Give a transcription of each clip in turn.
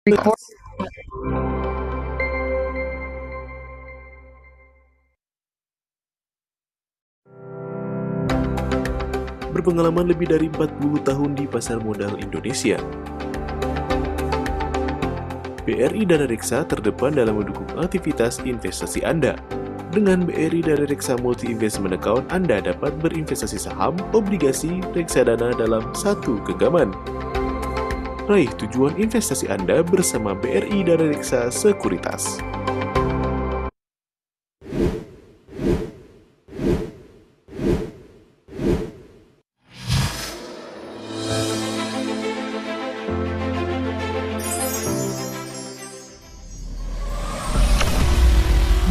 Record. Berpengalaman lebih dari 40 tahun di pasar modal Indonesia. BRI Dana Reksa terdepan dalam mendukung aktivitas investasi Anda. Dengan BRI Dana Reksa Multi Investment Account, Anda dapat berinvestasi saham, obligasi, reksadana dalam satu genggaman. Raih tujuan investasi Anda bersama BRI Dana Reksa Sekuritas.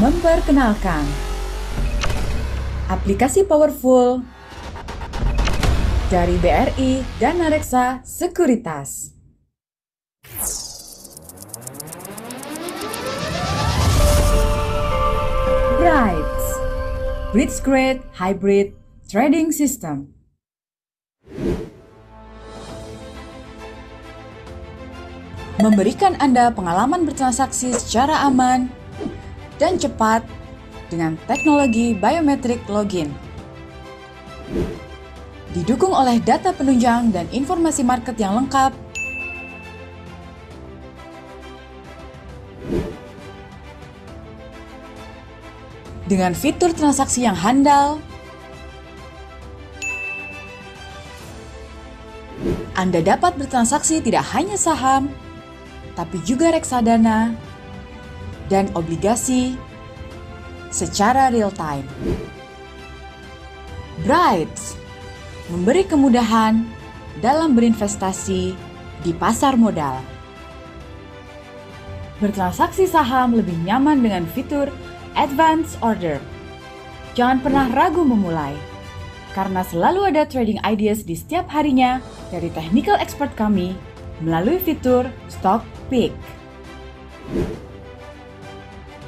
Memperkenalkan aplikasi powerful dari BRI Dana Reksa Sekuritas. Bright, Bridge Grade Hybrid Trading System. Memberikan Anda pengalaman bertransaksi secara aman dan cepat dengan teknologi biometric login. Didukung oleh data penunjang dan informasi market yang lengkap, dengan fitur transaksi yang handal, Anda dapat bertransaksi tidak hanya saham, tapi juga reksadana dan obligasi secara real-time. Bright memberi kemudahan dalam berinvestasi di pasar modal. Bertransaksi saham lebih nyaman dengan fitur Advance Order. Jangan pernah ragu memulai, karena selalu ada trading ideas di setiap harinya dari technical expert kami melalui fitur Stock Pick.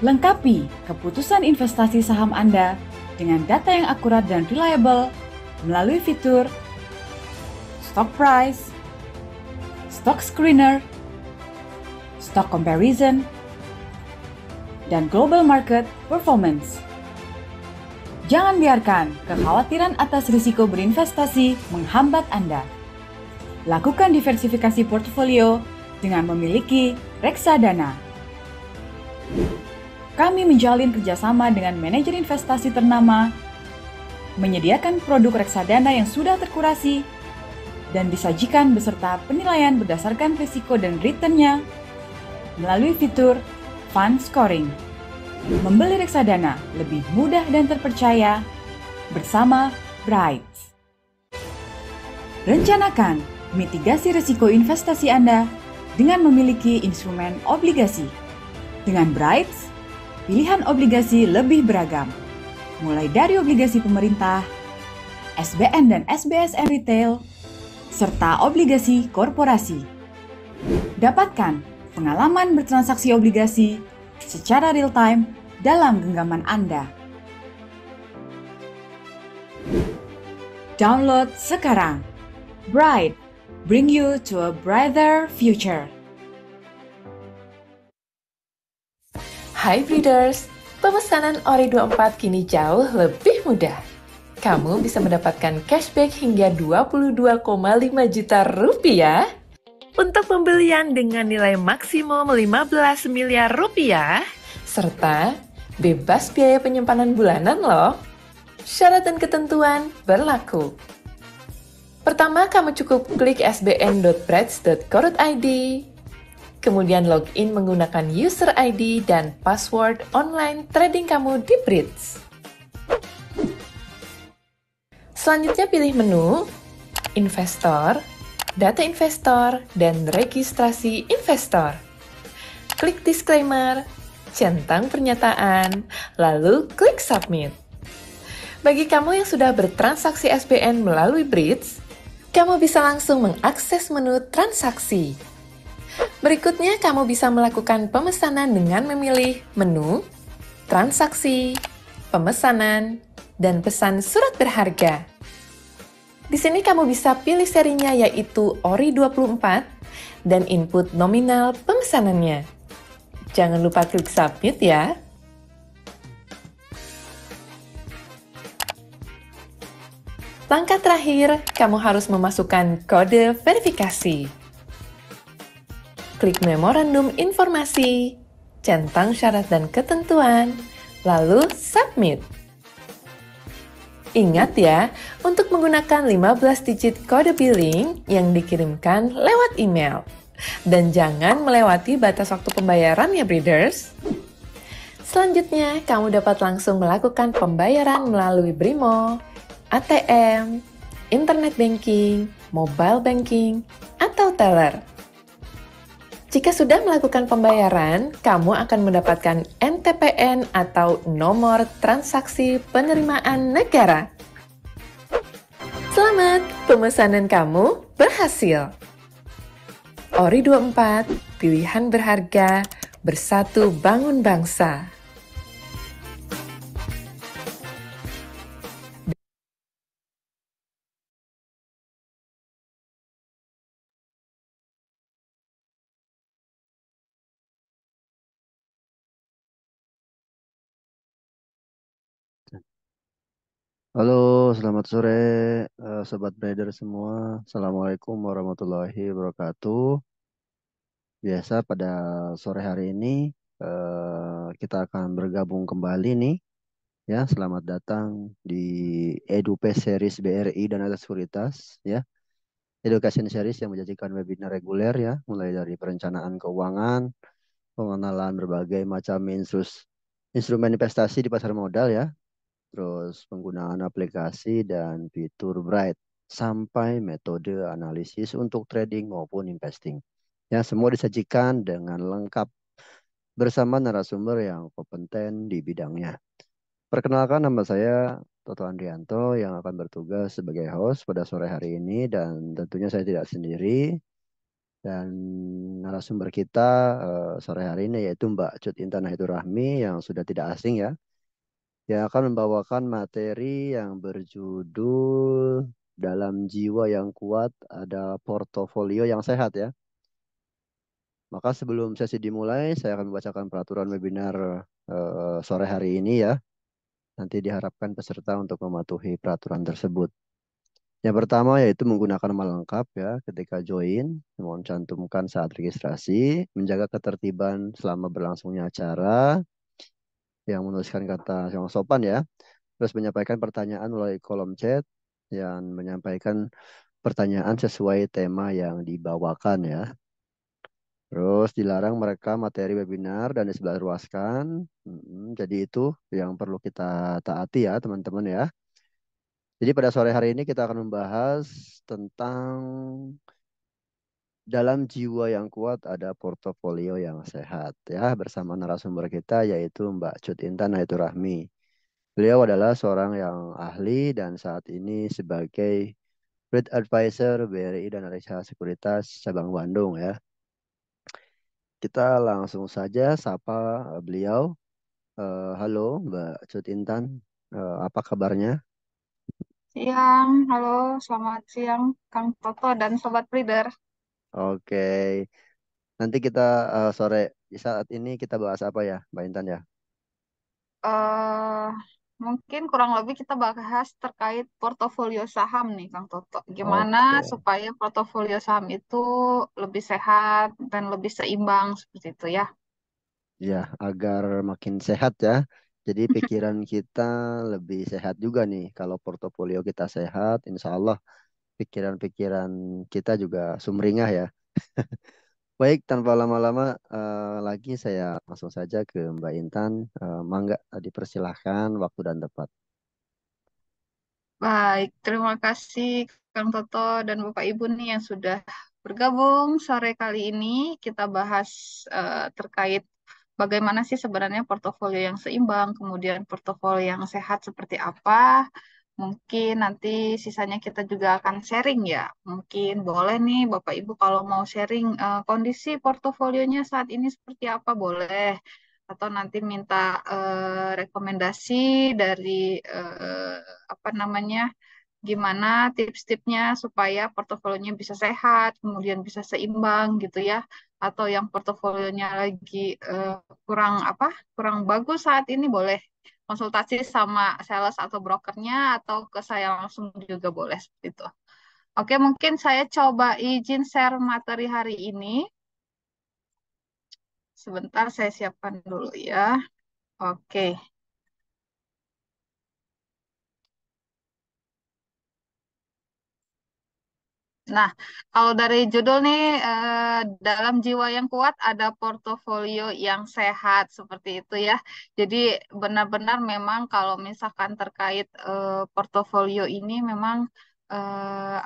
Lengkapi keputusan investasi saham Anda dengan data yang akurat dan reliable melalui fitur Stock Price, Stock Screener, Stock Comparison, dan Global Market Performance. Jangan biarkan kekhawatiran atas risiko berinvestasi menghambat Anda. Lakukan diversifikasi portofolio dengan memiliki reksadana. Kami menjalin kerjasama dengan manajer investasi ternama, menyediakan produk reksadana yang sudah terkurasi, dan disajikan beserta penilaian berdasarkan risiko dan return-nya melalui fitur Fund Scoring. Membeli reksadana lebih mudah dan terpercaya bersama Bright. Rencanakan mitigasi risiko investasi Anda dengan memiliki instrumen obligasi. Dengan Bright, pilihan obligasi lebih beragam, mulai dari obligasi pemerintah, SBN dan SBSN retail, serta obligasi korporasi. Dapatkan pengalaman bertransaksi obligasi secara real-time dalam genggaman Anda. Download sekarang. Bright, bring you to a brighter future. Hai Breeders, pemesanan Ori 24 kini jauh lebih mudah. Kamu bisa mendapatkan cashback hingga 22,5 juta rupiah untuk pembelian dengan nilai maksimum 15 miliar rupiah, serta bebas biaya penyimpanan bulanan loh. Syarat dan ketentuan berlaku. Pertama, kamu cukup klik sbn.brights.co.id, kemudian login menggunakan user ID dan password online trading kamu di Brights. Selanjutnya pilih menu Investor, Data Investor, dan Registrasi Investor. Klik Disclaimer, centang pernyataan, lalu klik Submit. Bagi kamu yang sudah bertransaksi SBN melalui Brights, kamu bisa langsung mengakses menu transaksi. Berikutnya, kamu bisa melakukan pemesanan dengan memilih menu, transaksi, pemesanan, dan pesan surat berharga. Di sini kamu bisa pilih serinya yaitu Ori 24 dan input nominal pemesanannya. Jangan lupa klik submit ya. Langkah terakhir, kamu harus memasukkan kode verifikasi. Klik memorandum informasi, centang syarat dan ketentuan, lalu submit. Ingat ya, untuk menggunakan 15 digit kode billing yang dikirimkan lewat email. Dan jangan melewati batas waktu pembayaran ya, Breeders. Selanjutnya, kamu dapat langsung melakukan pembayaran melalui Brimo, ATM, internet banking, mobile banking, atau teller. Jika sudah melakukan pembayaran, kamu akan mendapatkan NTPN atau nomor transaksi penerimaan negara. Selamat, pemesanan kamu berhasil. Ori 24, pilihan berharga, bersatu bangun bangsa. Halo, selamat sore, Sobat Trader semua. Assalamualaikum warahmatullahi wabarakatuh. Biasa pada sore hari ini kita akan bergabung kembali nih. Ya, selamat datang di EduPay Series BRI dan Atas Sekuritas. Ya, Education Series yang menjanjikan webinar reguler ya, mulai dari perencanaan keuangan, pengenalan berbagai macam instrumen investasi di pasar modal ya, terus penggunaan aplikasi dan fitur Bright, sampai metode analisis untuk trading maupun investing. Ya, semua disajikan dengan lengkap bersama narasumber yang kompeten di bidangnya. Perkenalkan, nama saya Toto Andrianto yang akan bertugas sebagai host pada sore hari ini, dan tentunya saya tidak sendiri. Dan narasumber kita sore hari ini yaitu Mbak Cut Intan Rahmi yang sudah tidak asing ya, yang akan membawakan materi yang berjudul Dalam Jiwa yang Kuat Ada Portofolio yang Sehat ya. Maka sebelum sesi dimulai, saya akan membacakan peraturan webinar sore hari ini ya. Nanti diharapkan peserta untuk mematuhi peraturan tersebut. Yang pertama yaitu menggunakan nama lengkap ya ketika join. Mohon cantumkan saat registrasi, menjaga ketertiban selama berlangsungnya acara, yang menuliskan kata yang sopan ya. Terus menyampaikan pertanyaan melalui kolom chat, yang menyampaikan pertanyaan sesuai tema yang dibawakan ya. Terus dilarang merekam materi webinar dan disebarluaskan. Jadi itu yang perlu kita taati ya teman-teman ya. Jadi pada sore hari ini kita akan membahas tentang dalam jiwa yang kuat ada portofolio yang sehat ya, bersama narasumber kita yaitu Mbak Cut Intan Rahmi. Beliau adalah seorang yang ahli dan saat ini sebagai Lead Advisor BRI dan Reksa Sekuritas Cabang Bandung ya. Kita langsung saja sapa beliau. Halo Mbak Cut Intan, apa kabarnya? Siang, halo, selamat siang Kang Toto dan Sobat Breeder. Oke, nanti kita sore saat ini kita bahas apa ya Mbak Intan ya? eh Mungkin kurang lebih kita bahas terkait portofolio saham nih Kang Toto. Gimana Oke, supaya portofolio saham itu lebih sehat dan lebih seimbang seperti itu ya. ya agar makin sehat ya. Jadi pikiran kita lebih sehat juga nih. Kalau portofolio kita sehat, insya Allah pikiran-pikiran kita juga sumringah ya. Baik, tanpa lama-lama lagi saya langsung saja ke Mbak Intan. Mangga dipersilahkan waktu dan tempat. Baik, terima kasih Kang Toto dan Bapak Ibu nih yang sudah bergabung sore kali ini. Kita bahas terkait bagaimana sih sebenarnya portofolio yang seimbang, kemudian portofolio yang sehat seperti apa. Mungkin nanti sisanya kita juga akan sharing ya. Mungkin boleh nih Bapak Ibu kalau mau sharing kondisi portofolionya saat ini seperti apa boleh. Atau nanti minta rekomendasi dari apa namanya gimana tips-tipsnya supaya portofolionya bisa sehat, kemudian bisa seimbang gitu ya. Atau yang portofolionya lagi kurang apa, kurang bagus saat ini boleh konsultasi sama sales atau brokernya atau ke saya langsung juga boleh seperti itu. Oke, mungkin saya coba izin share materi hari ini. Sebentar saya siapkan dulu ya. Oke. Nah, kalau dari judul nih, dalam jiwa yang kuat ada portofolio yang sehat seperti itu ya. Jadi benar-benar memang kalau misalkan terkait portofolio ini memang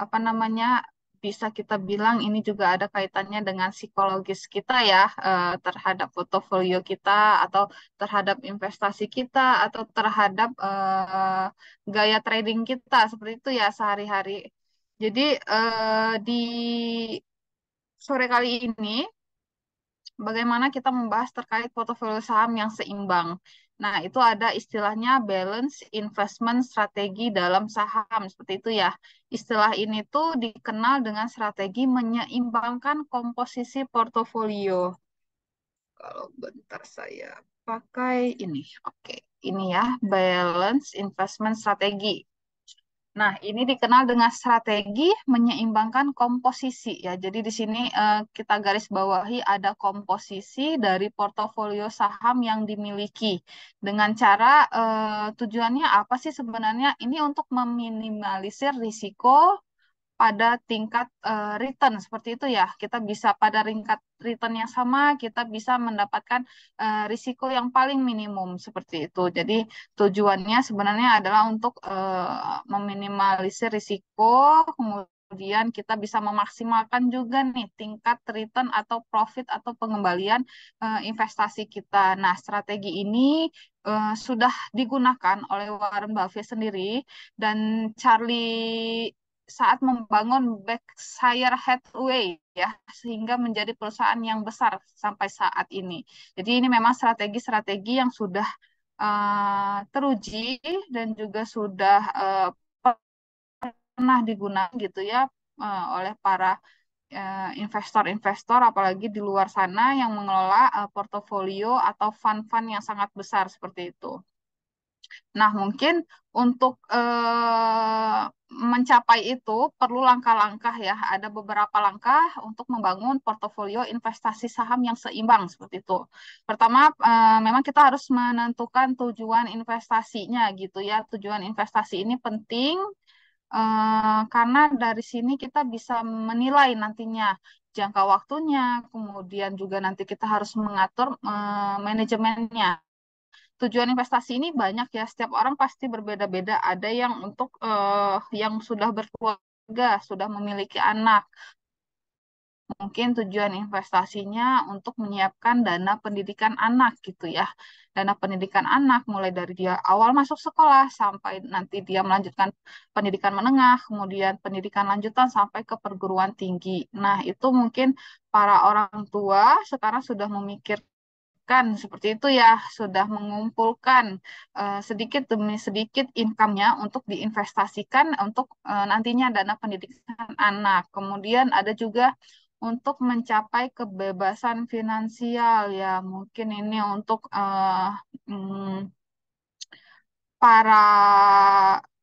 apa namanya bisa kita bilang ini juga ada kaitannya dengan psikologis kita ya, terhadap portofolio kita atau terhadap investasi kita atau terhadap gaya trading kita seperti itu ya sehari-hari. Jadi di sore kali ini, bagaimana kita membahas terkait portofolio saham yang seimbang. Nah, itu ada istilahnya balance investment strategi dalam saham, seperti itu ya. Istilah ini tuh dikenal dengan strategi menyeimbangkan komposisi portofolio. Kalau bentar saya pakai ini, oke. Ini ya, balance investment strategi. Nah, ini dikenal dengan strategi menyeimbangkan komposisi ya. Jadi di sini kita garis bawahi ada komposisi dari portofolio saham yang dimiliki. Dengan cara tujuannya apa sih sebenarnya? Ini untuk meminimalisir risiko pada tingkat return seperti itu ya. Kita bisa pada tingkat return yang sama, kita bisa mendapatkan risiko yang paling minimum seperti itu. Jadi tujuannya sebenarnya adalah untuk meminimalisir risiko, kemudian kita bisa memaksimalkan juga nih tingkat return atau profit atau pengembalian investasi kita. Nah, strategi ini sudah digunakan oleh Warren Buffett sendiri dan Charlie saat membangun Berkshire Hathaway ya sehingga menjadi perusahaan yang besar sampai saat ini. Jadi ini memang strategi-strategi yang sudah teruji dan juga sudah pernah digunakan gitu ya oleh para investor-investor apalagi di luar sana yang mengelola portofolio atau fund-fund yang sangat besar seperti itu. Nah, mungkin untuk mencapai itu perlu langkah-langkah ya. Ada beberapa langkah untuk membangun portofolio investasi saham yang seimbang seperti itu. Pertama, memang kita harus menentukan tujuan investasinya gitu ya. Tujuan investasi ini penting karena dari sini kita bisa menilai nantinya jangka waktunya, kemudian juga nanti kita harus mengatur manajemennya. Tujuan investasi ini banyak ya, setiap orang pasti berbeda-beda. Ada yang untuk yang sudah berkeluarga, sudah memiliki anak. Mungkin tujuan investasinya untuk menyiapkan dana pendidikan anak gitu ya. Dana pendidikan anak mulai dari dia awal masuk sekolah sampai nanti dia melanjutkan pendidikan menengah, kemudian pendidikan lanjutan sampai ke perguruan tinggi. Nah, itu mungkin para orang tua sekarang sudah memikirkan seperti itu ya, sudah mengumpulkan sedikit demi sedikit income-nya untuk diinvestasikan untuk nantinya dana pendidikan anak. Kemudian ada juga untuk mencapai kebebasan finansial ya, mungkin ini untuk mm, para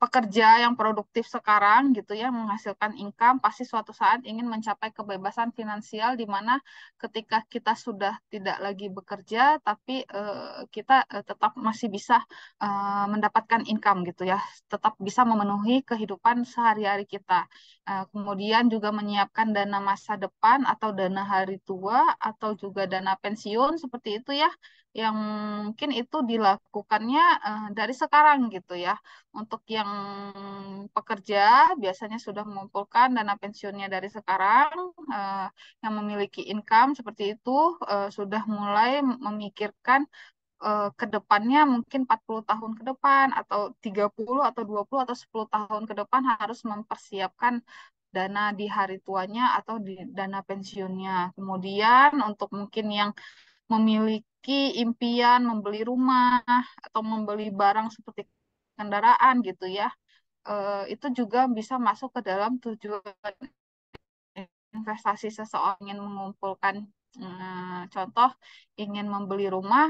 pekerja yang produktif sekarang gitu ya menghasilkan income pasti suatu saat ingin mencapai kebebasan finansial di mana ketika kita sudah tidak lagi bekerja tapi kita tetap masih bisa mendapatkan income gitu ya tetap bisa memenuhi kehidupan sehari-hari kita. Kemudian juga menyiapkan dana masa depan atau dana hari tua atau juga dana pensiun seperti itu ya yang mungkin itu dilakukannya dari sekarang gitu ya. Untuk yang pekerja biasanya sudah mengumpulkan dana pensiunnya dari sekarang, yang memiliki income seperti itu sudah mulai memikirkan ke depannya mungkin 40 tahun ke depan atau 30 atau 20 atau 10 tahun ke depan harus mempersiapkan dana di hari tuanya atau di dana pensiunnya. Kemudian untuk mungkin yang memiliki impian membeli rumah atau membeli barang seperti kendaraan gitu ya. itu juga bisa masuk ke dalam tujuan investasi. Seseorang ingin mengumpulkan, contoh ingin membeli rumah,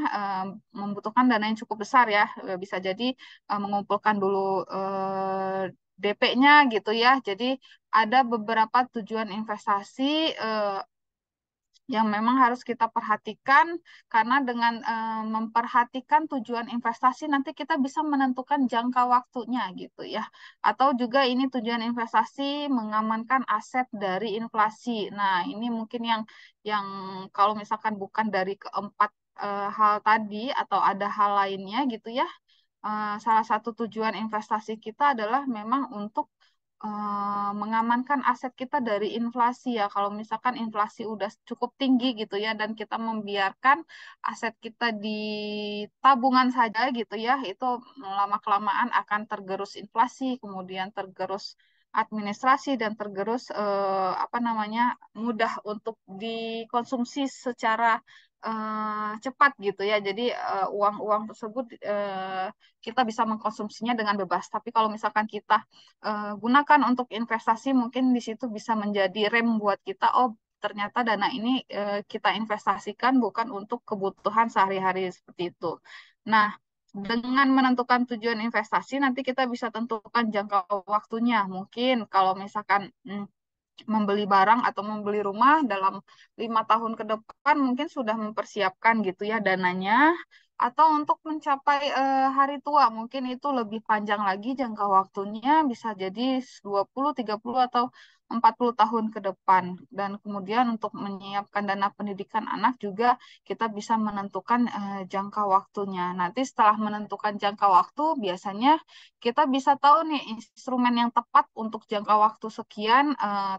membutuhkan dana yang cukup besar ya. Bisa jadi mengumpulkan dulu DP-nya gitu ya. Jadi ada beberapa tujuan investasi yang memang harus kita perhatikan, karena dengan memperhatikan tujuan investasi nanti kita bisa menentukan jangka waktunya gitu ya. Atau juga ini tujuan investasi mengamankan aset dari inflasi. Nah, ini mungkin yang kalau misalkan bukan dari keempat hal tadi atau ada hal lainnya gitu ya. Salah satu tujuan investasi kita adalah memang untuk mengamankan aset kita dari inflasi ya. Kalau misalkan inflasi udah cukup tinggi gitu ya, dan kita membiarkan aset kita di tabungan saja gitu ya, itu lama-kelamaan akan tergerus inflasi, kemudian tergerus administrasi, dan tergerus apa namanya, mudah untuk dikonsumsi secara cepat gitu ya. Jadi uang-uang tersebut kita bisa mengkonsumsinya dengan bebas. Tapi kalau misalkan kita gunakan untuk investasi, mungkin di situ bisa menjadi rem buat kita. Oh, ternyata dana ini kita investasikan bukan untuk kebutuhan sehari-hari seperti itu. Nah, dengan menentukan tujuan investasi, nanti kita bisa tentukan jangka waktunya. Mungkin kalau misalkan membeli barang atau membeli rumah dalam 5 tahun ke depan, mungkin sudah mempersiapkan gitu ya dananya. Atau untuk mencapai hari tua, mungkin itu lebih panjang lagi jangka waktunya, bisa jadi 20, 30 atau 40 tahun ke depan. Dan kemudian untuk menyiapkan dana pendidikan anak juga kita bisa menentukan jangka waktunya. Nanti setelah menentukan jangka waktu, biasanya kita bisa tahu nih instrumen yang tepat untuk jangka waktu sekian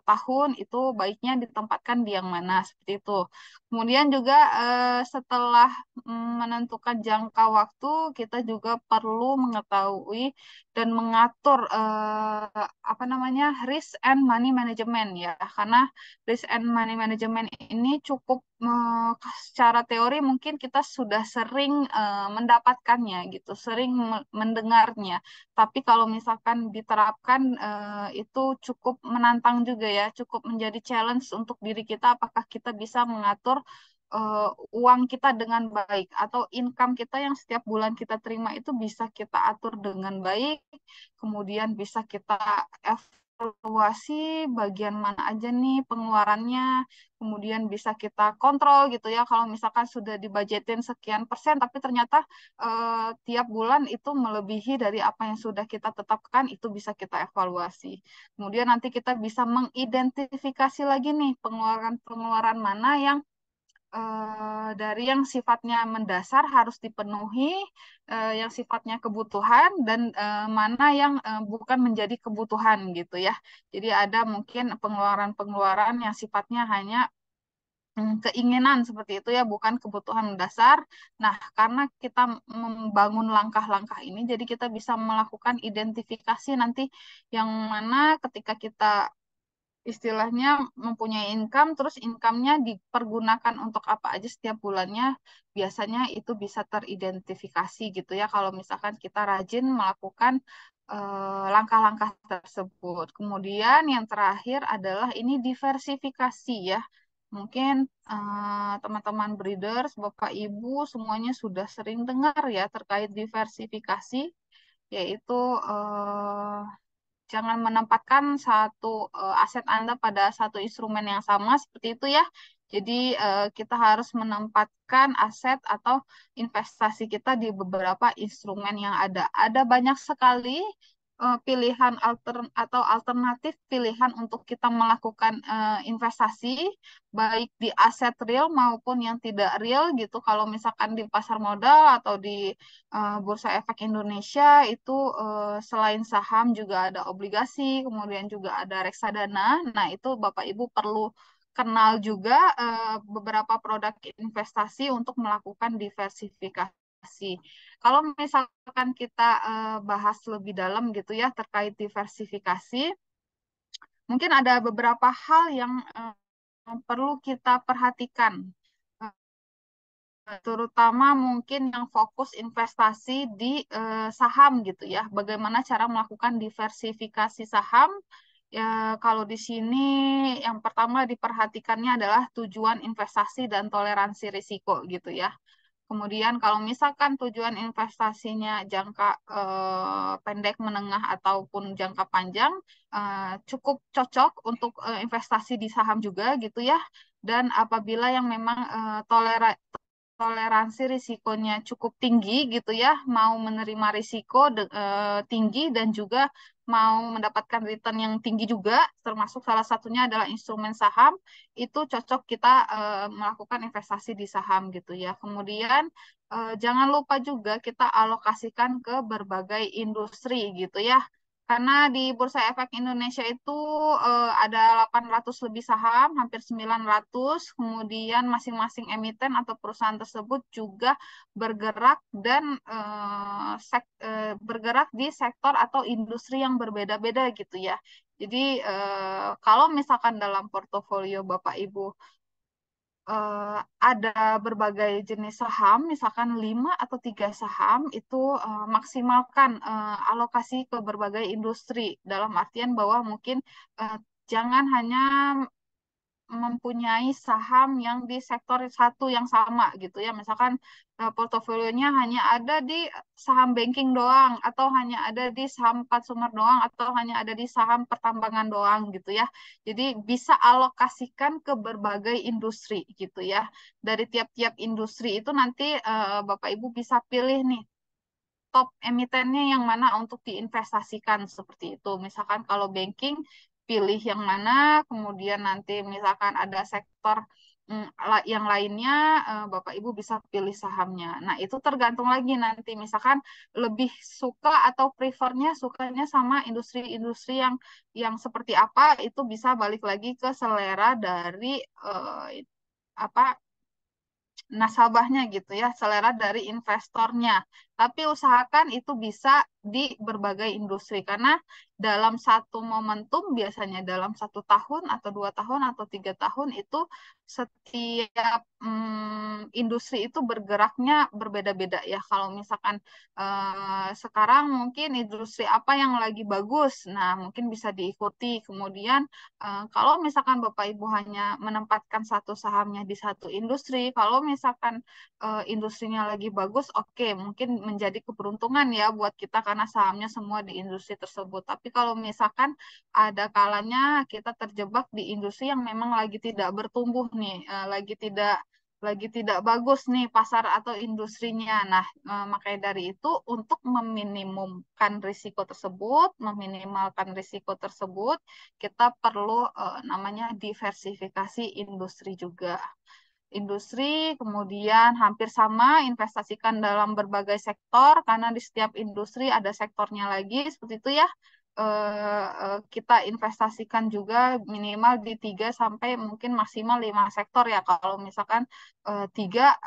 tahun itu baiknya ditempatkan di yang mana, seperti itu. Kemudian juga setelah menentukan jangka waktu, kita juga perlu mengetahui dan mengatur apa namanya, risk and money management ya, karena risk and money management ini cukup secara teori mungkin kita sudah sering mendapatkannya gitu, sering mendengarnya. Tapi kalau misalkan diterapkan itu cukup menantang juga ya, cukup menjadi challenge untuk diri kita, apakah kita bisa mengatur uang kita dengan baik, atau income kita yang setiap bulan kita terima itu bisa kita atur dengan baik, kemudian bisa kita evaluasi bagian mana aja nih pengeluarannya, kemudian bisa kita kontrol gitu ya. Kalau misalkan sudah dibajetin sekian persen, tapi ternyata tiap bulan itu melebihi dari apa yang sudah kita tetapkan, itu bisa kita evaluasi. Kemudian nanti kita bisa mengidentifikasi lagi nih pengeluaran-pengeluaran mana yang dari yang sifatnya mendasar harus dipenuhi, yang sifatnya kebutuhan, dan mana yang bukan menjadi kebutuhan gitu ya. Jadi ada mungkin pengeluaran-pengeluaran yang sifatnya hanya keinginan seperti itu ya, bukan kebutuhan mendasar. Nah, karena kita membangun langkah-langkah ini, jadi kita bisa melakukan identifikasi nanti yang mana ketika kita istilahnya mempunyai income, terus income-nya dipergunakan untuk apa aja setiap bulannya, biasanya itu bisa teridentifikasi gitu ya, kalau misalkan kita rajin melakukan langkah-langkah tersebut. Kemudian yang terakhir adalah ini diversifikasi ya. Mungkin teman-teman breeders, Bapak Ibu semuanya sudah sering dengar ya terkait diversifikasi, yaitu jangan menempatkan satu aset Anda pada satu instrumen yang sama seperti itu ya. Jadi kita harus menempatkan aset atau investasi kita di beberapa instrumen yang ada. Ada banyak sekali pilihan atau alternatif pilihan untuk kita melakukan investasi, baik di aset real maupun yang tidak real gitu. Kalau misalkan di pasar modal atau di Bursa Efek Indonesia itu selain saham juga ada obligasi, kemudian juga ada reksadana. Nah, itu Bapak Ibu perlu kenal juga beberapa produk investasi untuk melakukan diversifikasi. Kalau misalkan kita bahas lebih dalam gitu ya terkait diversifikasi, mungkin ada beberapa hal yang perlu kita perhatikan terutama mungkin yang fokus investasi di saham gitu ya. Bagaimana cara melakukan diversifikasi saham? Ya, kalau di sini yang pertama diperhatikannya adalah tujuan investasi dan toleransi risiko gitu ya. Kemudian kalau misalkan tujuan investasinya jangka pendek, menengah ataupun jangka panjang, cukup cocok untuk investasi di saham juga gitu ya. Dan apabila yang memang toleransi risikonya cukup tinggi gitu ya, mau menerima risiko tinggi dan juga mau mendapatkan return yang tinggi juga, termasuk salah satunya adalah instrumen saham, itu cocok kita melakukan investasi di saham gitu ya. Kemudian jangan lupa juga kita alokasikan ke berbagai industri gitu ya. Karena di Bursa Efek Indonesia itu ada 800 lebih saham, hampir 900. Kemudian masing-masing emiten atau perusahaan tersebut juga bergerak dan bergerak di sektor atau industri yang berbeda-beda gitu ya. Jadi kalau misalkan dalam portofolio Bapak Ibu eh, ada berbagai jenis saham, misalkan 5 atau 3 saham, itu maksimalkan alokasi ke berbagai industri. Dalam artian bahwa mungkin jangan hanya mempunyai saham yang di sektor satu yang sama gitu ya. Misalkan portofolionya hanya ada di saham banking doang, atau hanya ada di saham consumer doang, atau hanya ada di saham pertambangan doang gitu ya. Jadi bisa alokasikan ke berbagai industri gitu ya. Dari tiap-tiap industri itu nanti Bapak Ibu bisa pilih nih top emitennya yang mana untuk diinvestasikan seperti itu. Misalkan kalau banking, pilih yang mana, kemudian nanti misalkan ada sektor yang lainnya, Bapak Ibu bisa pilih sahamnya. Nah, itu tergantung lagi nanti, misalkan lebih suka atau prefernya sukanya sama industri-industri yang seperti apa, itu bisa balik lagi ke selera dari apa nasabahnya gitu ya, selera dari investornya. Tapi usahakan itu bisa di berbagai industri karena dalam satu momentum biasanya dalam 1 tahun atau 2 tahun atau 3 tahun itu setiap industri itu bergeraknya berbeda-beda ya. Kalau misalkan sekarang mungkin industri apa yang lagi bagus, nah mungkin bisa diikuti. Kemudian kalau misalkan Bapak Ibu hanya menempatkan satu sahamnya di satu industri, kalau misalkan industrinya lagi bagus, oke, mungkin menjadi keberuntungan ya buat kita karena sahamnya semua di industri tersebut. Tapi kalau misalkan ada kalanya kita terjebak di industri yang memang lagi tidak bertumbuh nih, lagi tidak bagus nih pasar atau industrinya. Nah, makanya dari itu untuk meminimumkan risiko tersebut, meminimalkan risiko tersebut, kita perlu namanya diversifikasi industri juga. Industri, kemudian hampir sama investasikan dalam berbagai sektor karena di setiap industri ada sektornya lagi seperti itu ya. Kita investasikan juga minimal di 3 sampai mungkin maksimal 5 sektor ya. Kalau misalkan tiga,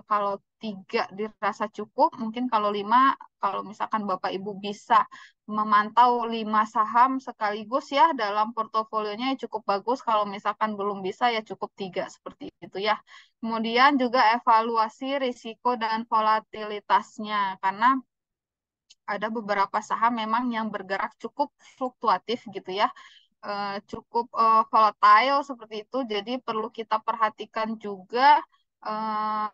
kalau 3 dirasa cukup, mungkin kalau 5, kalau misalkan Bapak Ibu bisa memantau 5 saham sekaligus ya dalam portofolionya ya cukup bagus. Kalau misalkan belum bisa ya cukup 3 seperti itu ya. Kemudian juga evaluasi risiko dan volatilitasnya karena ada beberapa saham memang yang bergerak cukup fluktuatif gitu ya, cukup volatile seperti itu. Jadi perlu kita perhatikan juga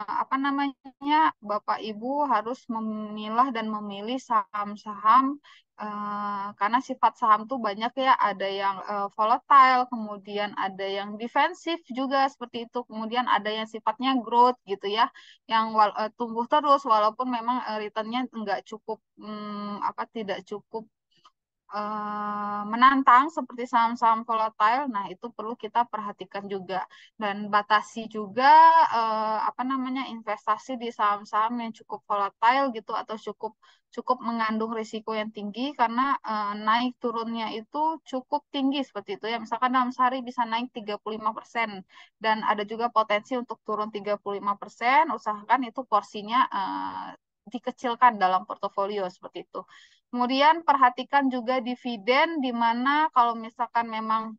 apa namanya, Bapak Ibu harus memilah dan memilih saham-saham karena sifat saham tuh banyak ya, ada yang volatile, kemudian ada yang defensif juga seperti itu, kemudian ada yang sifatnya growth gitu ya, yang tumbuh terus walaupun memang returnnya nggak cukup tidak cukup menantang seperti saham-saham volatile. Nah, itu perlu kita perhatikan juga dan batasi juga apa namanya investasi di saham-saham yang cukup volatile gitu atau cukup cukup mengandung risiko yang tinggi karena naik turunnya itu cukup tinggi seperti itu ya. Misalkan dalam sehari bisa naik 35% dan ada juga potensi untuk turun 35%, usahakan itu porsinya dikecilkan dalam portofolio seperti itu. Kemudian perhatikan juga dividen, di mana kalau misalkan memang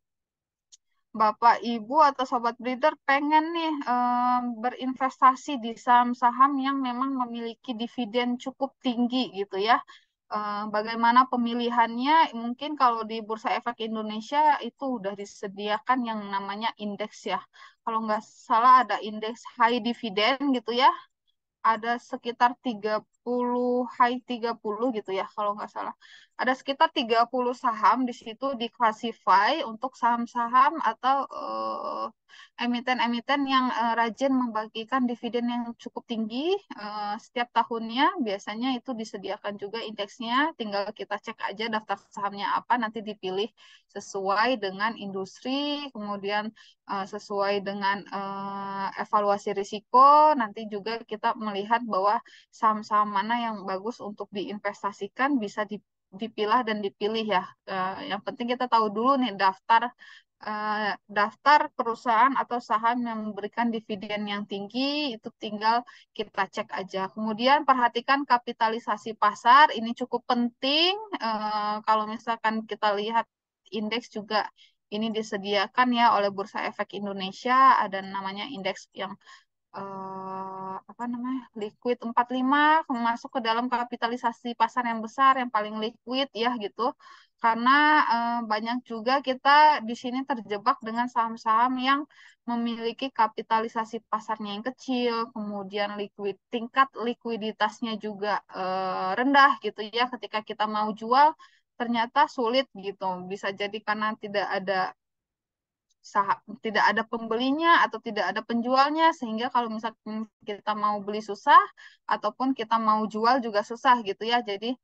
Bapak, Ibu, atau Sobat Breeder pengen nih berinvestasi di saham-saham yang memang memiliki dividen cukup tinggi gitu ya. Bagaimana pemilihannya? Mungkin kalau di Bursa Efek Indonesia itu udah disediakan yang namanya indeks ya. Kalau nggak salah ada indeks high dividend gitu ya, ada sekitar 30 high 30 gitu ya kalau nggak salah. Ada sekitar 30 saham di situ diklasifikasi untuk saham-saham atau emiten-emiten yang rajin membagikan dividen yang cukup tinggi setiap tahunnya. Biasanya itu disediakan juga indeksnya, tinggal kita cek aja daftar sahamnya apa, nanti dipilih sesuai dengan industri, kemudian sesuai dengan evaluasi risiko. Nanti juga kita melihat bahwa saham-saham mana yang bagus untuk diinvestasikan bisa dipilah dan dipilih ya. Yang penting kita tahu dulu nih daftar perusahaan atau saham yang memberikan dividen yang tinggi, itu tinggal kita cek aja. Kemudian perhatikan kapitalisasi pasar, ini cukup penting. Kalau misalkan kita lihat indeks juga ini disediakan ya oleh Bursa Efek Indonesia, ada namanya indeks yang apa namanya, liquid 45, masuk ke dalam kapitalisasi pasar yang besar, yang paling liquid ya gitu. Karena banyak juga kita di sini terjebak dengan saham-saham yang memiliki kapitalisasi pasarnya yang kecil, kemudian tingkat likuiditasnya juga rendah gitu ya. Ketika kita mau jual ternyata sulit gitu. Bisa jadi karena tidak ada pembelinya atau tidak ada penjualnya, sehingga kalau misalkan kita mau beli susah ataupun kita mau jual juga susah gitu ya. Jadi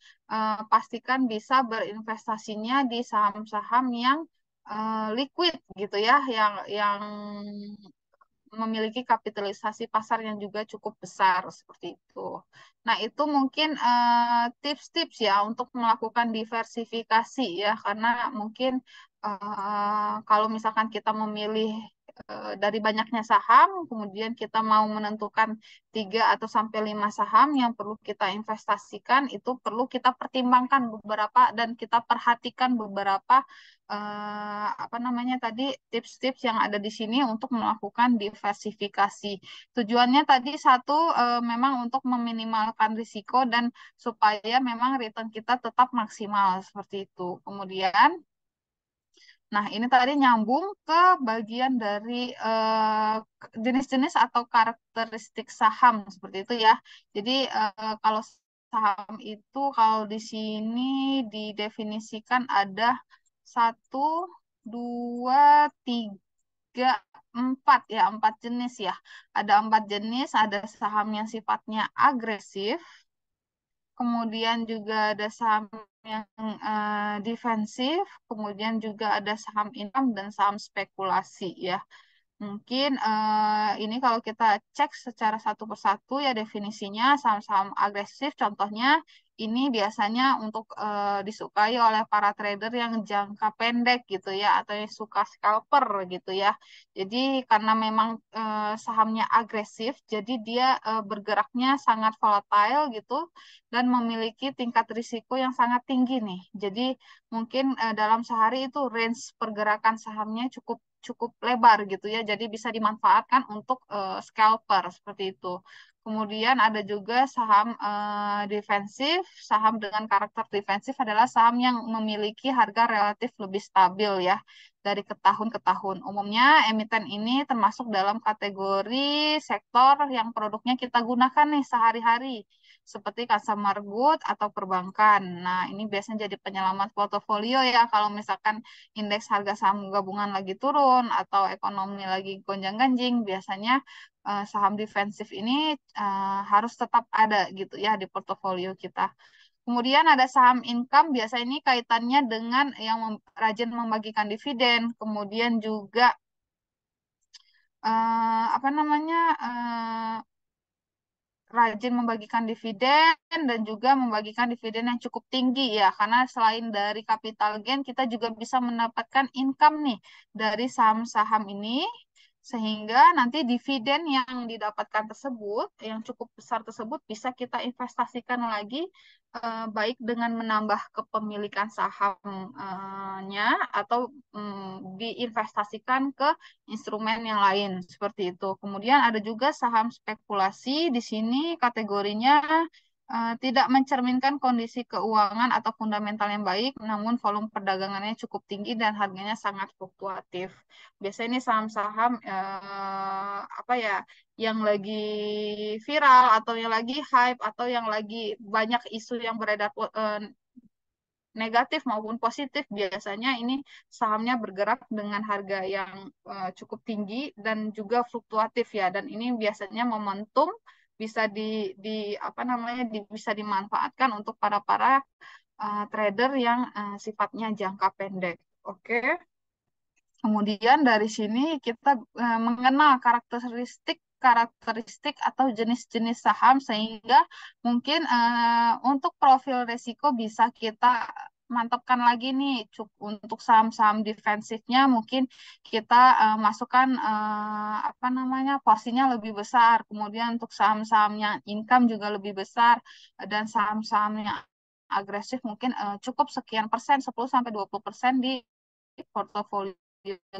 pastikan bisa berinvestasinya di saham-saham yang liquid gitu ya, yang memiliki kapitalisasi pasar yang juga cukup besar seperti itu. Nah, itu mungkin tips-tips ya untuk melakukan diversifikasi ya, karena mungkin kalau misalkan kita memilih dari banyaknya saham, kemudian kita mau menentukan 3 atau sampai 5 saham yang perlu kita investasikan, itu perlu kita pertimbangkan beberapa dan kita perhatikan beberapa apa namanya tadi, tips-tips yang ada di sini untuk melakukan diversifikasi. Tujuannya tadi satu, memang untuk meminimalkan risiko dan supaya memang return kita tetap maksimal seperti itu. Kemudian, nah ini tadi nyambung ke bagian dari jenis-jenis atau karakteristik saham seperti itu ya. Jadi kalau saham itu kalau di sini didefinisikan ada satu, dua, tiga, empat jenis ya. Ada 4 jenis, ada saham yang sifatnya agresif, kemudian juga ada saham yang defensif, kemudian juga ada saham income dan saham spekulasi ya. Mungkin ini kalau kita cek secara satu persatu ya definisinya, saham-saham agresif contohnya ini biasanya untuk disukai oleh para trader yang jangka pendek gitu ya, atau yang suka scalper gitu ya. Jadi karena memang sahamnya agresif, jadi dia bergeraknya sangat volatile gitu dan memiliki tingkat risiko yang sangat tinggi nih. Jadi mungkin dalam sehari itu range pergerakan sahamnya cukup cukup lebar gitu ya. Jadi bisa dimanfaatkan untuk scalper seperti itu. Kemudian ada juga saham defensif. Saham dengan karakter defensif adalah saham yang memiliki harga relatif lebih stabil ya dari ke tahun ke tahun. Umumnya emiten ini termasuk dalam kategori sektor yang produknya kita gunakan nih sehari-hari seperti consumer good atau perbankan. Nah, ini biasanya jadi penyelamat portofolio ya kalau misalkan indeks harga saham gabungan lagi turun atau ekonomi lagi gonjang-ganjing, biasanya saham defensif ini harus tetap ada gitu ya di portofolio kita. Kemudian ada saham income, biasa ini kaitannya dengan yang rajin membagikan dividen, kemudian juga apa namanya rajin membagikan dividen dan juga membagikan dividen yang cukup tinggi ya, karena selain dari capital gain kita juga bisa mendapatkan income nih dari saham-saham ini. Sehingga nanti dividen yang didapatkan tersebut, yang cukup besar tersebut bisa kita investasikan lagi baik dengan menambah kepemilikan sahamnya atau diinvestasikan ke instrumen yang lain seperti itu. Kemudian ada juga saham spekulasi. Di sini kategorinya tidak mencerminkan kondisi keuangan atau fundamental yang baik, namun volume perdagangannya cukup tinggi dan harganya sangat fluktuatif. Biasanya ini saham-saham apa ya, yang lagi viral atau yang lagi hype atau yang lagi banyak isu yang beredar negatif maupun positif, biasanya ini sahamnya bergerak dengan harga yang cukup tinggi dan juga fluktuatif ya, dan ini biasanya momentum bisa di apa namanya bisa dimanfaatkan untuk para trader yang sifatnya jangka pendek. Oke. Kemudian dari sini kita mengenal karakteristik atau jenis-jenis saham, sehingga mungkin untuk profil risiko bisa kita mantapkan lagi nih. Untuk saham-saham defensifnya mungkin kita masukkan apa namanya porsinya lebih besar. Kemudian untuk saham-saham yang income juga lebih besar, dan saham-saham yang agresif mungkin cukup sekian persen, 10-20% di portofolio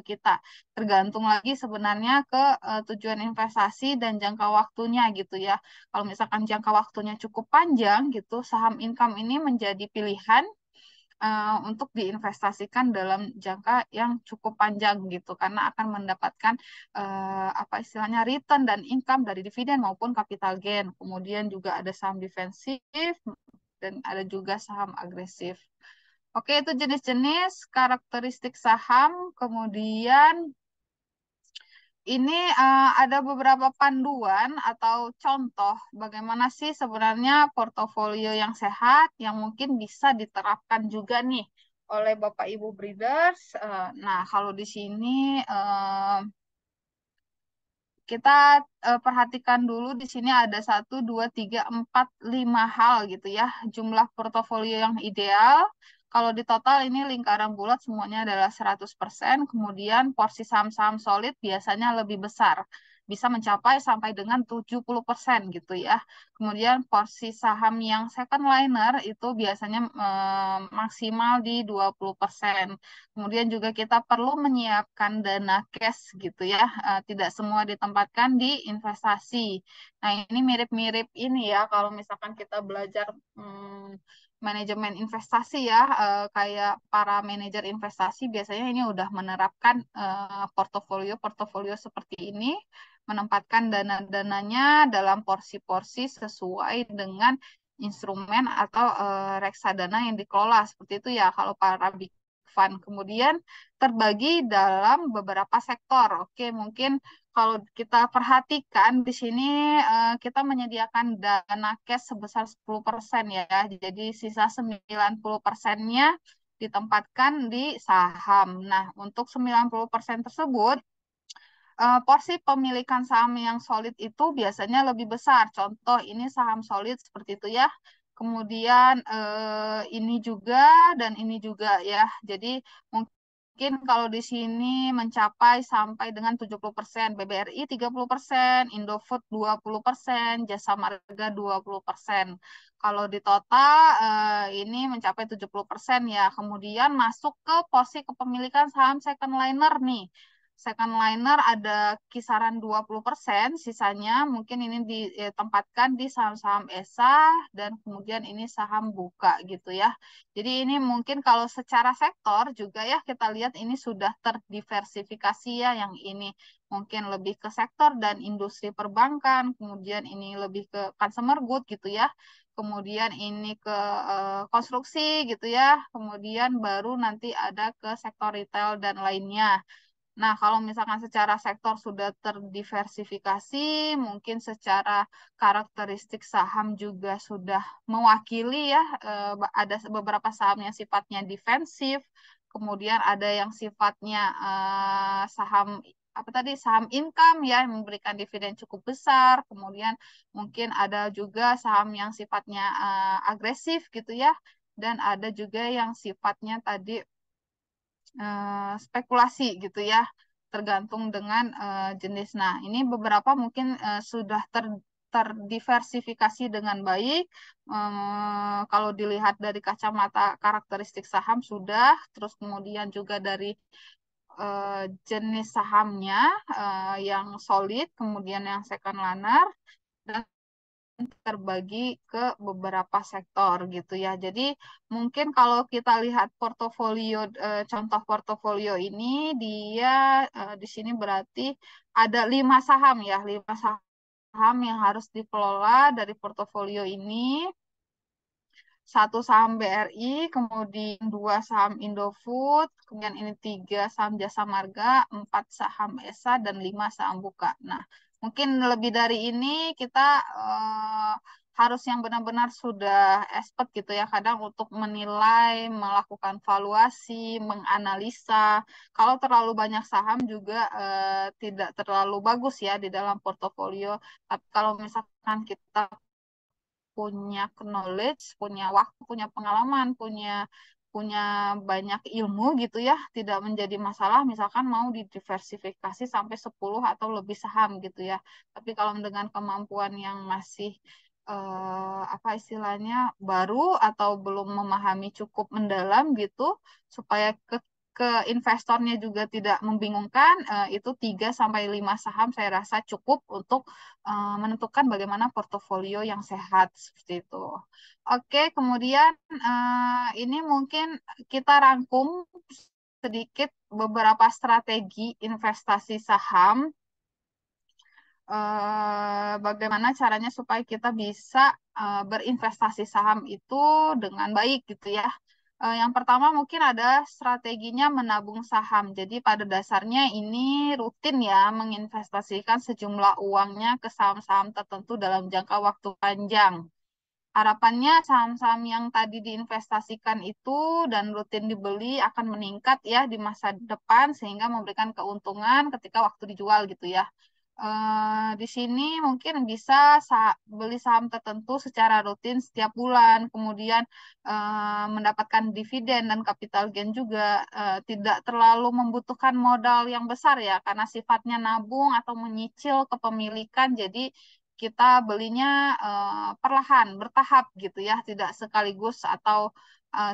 kita. Tergantung lagi sebenarnya ke tujuan investasi dan jangka waktunya gitu ya. Kalau misalkan jangka waktunya cukup panjang gitu, saham income ini menjadi pilihan untuk diinvestasikan dalam jangka yang cukup panjang gitu, karena akan mendapatkan apa istilahnya return dan income dari dividen maupun capital gain. Kemudian juga ada saham defensif dan ada juga saham agresif. Oke, itu jenis-jenis karakteristik saham. Kemudian ini ada beberapa panduan atau contoh bagaimana sih sebenarnya portofolio yang sehat yang mungkin bisa diterapkan juga nih oleh Bapak Ibu breeders. Nah, kalau di sini kita perhatikan dulu, di sini ada 1, 2, 3, 4, 5 hal gitu ya, jumlah portofolio yang ideal. Kalau di total ini lingkaran bulat semuanya adalah 100%, kemudian porsi saham-saham solid biasanya lebih besar, bisa mencapai sampai dengan 70% gitu ya. Kemudian porsi saham yang second liner itu biasanya maksimal di 20%. Kemudian juga kita perlu menyiapkan dana cash gitu ya, tidak semua ditempatkan di investasi. Nah, ini mirip-mirip ini ya, kalau misalkan kita belajar manajemen investasi ya, kayak para manajer investasi biasanya ini udah menerapkan portofolio-portofolio seperti ini, menempatkan dana-dananya dalam porsi-porsi sesuai dengan instrumen atau reksadana yang dikelola seperti itu ya kalau para big fund. Kemudian terbagi dalam beberapa sektor. Oke, mungkin kalau kita perhatikan di sini kita menyediakan dana cash sebesar 10% ya. Jadi sisa 90%-nya ditempatkan di saham. Nah, untuk 90% tersebut porsi pemilikan saham yang solid itu biasanya lebih besar. Contoh ini saham solid seperti itu ya. Kemudian ini juga dan ini juga ya. Jadi mungkin kalau di sini mencapai sampai dengan 70%, BBRI 30%, Indofood 20%, Jasa Marga 20%. Kalau di total ini mencapai 70% ya. Kemudian masuk ke porsi kepemilikan saham second liner nih. Second liner ada kisaran 20%, sisanya mungkin ini ditempatkan di saham-saham ESA dan kemudian ini saham buka gitu ya. Jadi ini mungkin kalau secara sektor juga ya kita lihat ini sudah terdiversifikasi ya, yang ini mungkin lebih ke sektor dan industri perbankan, kemudian ini lebih ke consumer good gitu ya. Kemudian ini ke konstruksi gitu ya. Kemudian baru nanti ada ke sektor retail dan lainnya. Nah, kalau misalkan secara sektor sudah terdiversifikasi, mungkin secara karakteristik saham juga sudah mewakili ya, ada beberapa saham yang sifatnya defensif, kemudian ada yang sifatnya saham apa tadi saham income ya, yang memberikan dividen cukup besar, kemudian mungkin ada juga saham yang sifatnya agresif gitu ya, dan ada juga yang sifatnya tadi spekulasi gitu ya. tergantung dengan jenis. Nah, ini beberapa mungkin sudah terdiversifikasi dengan baik. Kalau dilihat dari kacamata karakteristik saham sudah, terus kemudian juga dari jenis sahamnya yang solid, kemudian yang second laner, dan terbagi ke beberapa sektor gitu ya. Jadi mungkin kalau kita lihat portofolio, contoh portofolio ini, dia di sini berarti ada 5 saham ya, 5 saham yang harus dikelola dari portofolio ini. 1 saham BRI, kemudian 2 saham Indofood, kemudian ini 3 saham Jasa Marga, 4 saham ESA, dan 5 saham Buka. Nah, mungkin lebih dari ini kita harus yang benar-benar sudah expert gitu ya, kadang untuk menilai, melakukan valuasi, menganalisa. Kalau terlalu banyak saham juga tidak terlalu bagus ya di dalam portofolio. Tapi kalau misalkan kita punya knowledge, punya waktu, punya pengalaman, punya punya banyak ilmu gitu ya, tidak menjadi masalah misalkan mau didiversifikasi sampai 10 atau lebih saham gitu ya. Tapi kalau dengan kemampuan yang masih apa istilahnya baru atau belum memahami cukup mendalam gitu supaya ke investornya juga tidak membingungkan, itu 3 sampai 5 saham saya rasa cukup untuk menentukan bagaimana portofolio yang sehat seperti itu. Oke, kemudian ini mungkin kita rangkum sedikit beberapa strategi investasi saham. Bagaimana caranya supaya kita bisa berinvestasi saham itu dengan baik gitu ya. Yang pertama mungkin ada strateginya menabung saham. Jadi pada dasarnya ini rutin ya menginvestasikan sejumlah uangnya ke saham-saham tertentu dalam jangka waktu panjang. Harapannya saham-saham yang tadi diinvestasikan itu dan rutin dibeli akan meningkat ya di masa depan sehingga memberikan keuntungan ketika waktu dijual gitu ya. Di sini mungkin bisa beli saham tertentu secara rutin setiap bulan, kemudian mendapatkan dividen dan capital gain juga, tidak terlalu membutuhkan modal yang besar ya, karena sifatnya nabung atau menyicil kepemilikan, jadi kita belinya perlahan, bertahap gitu ya, tidak sekaligus atau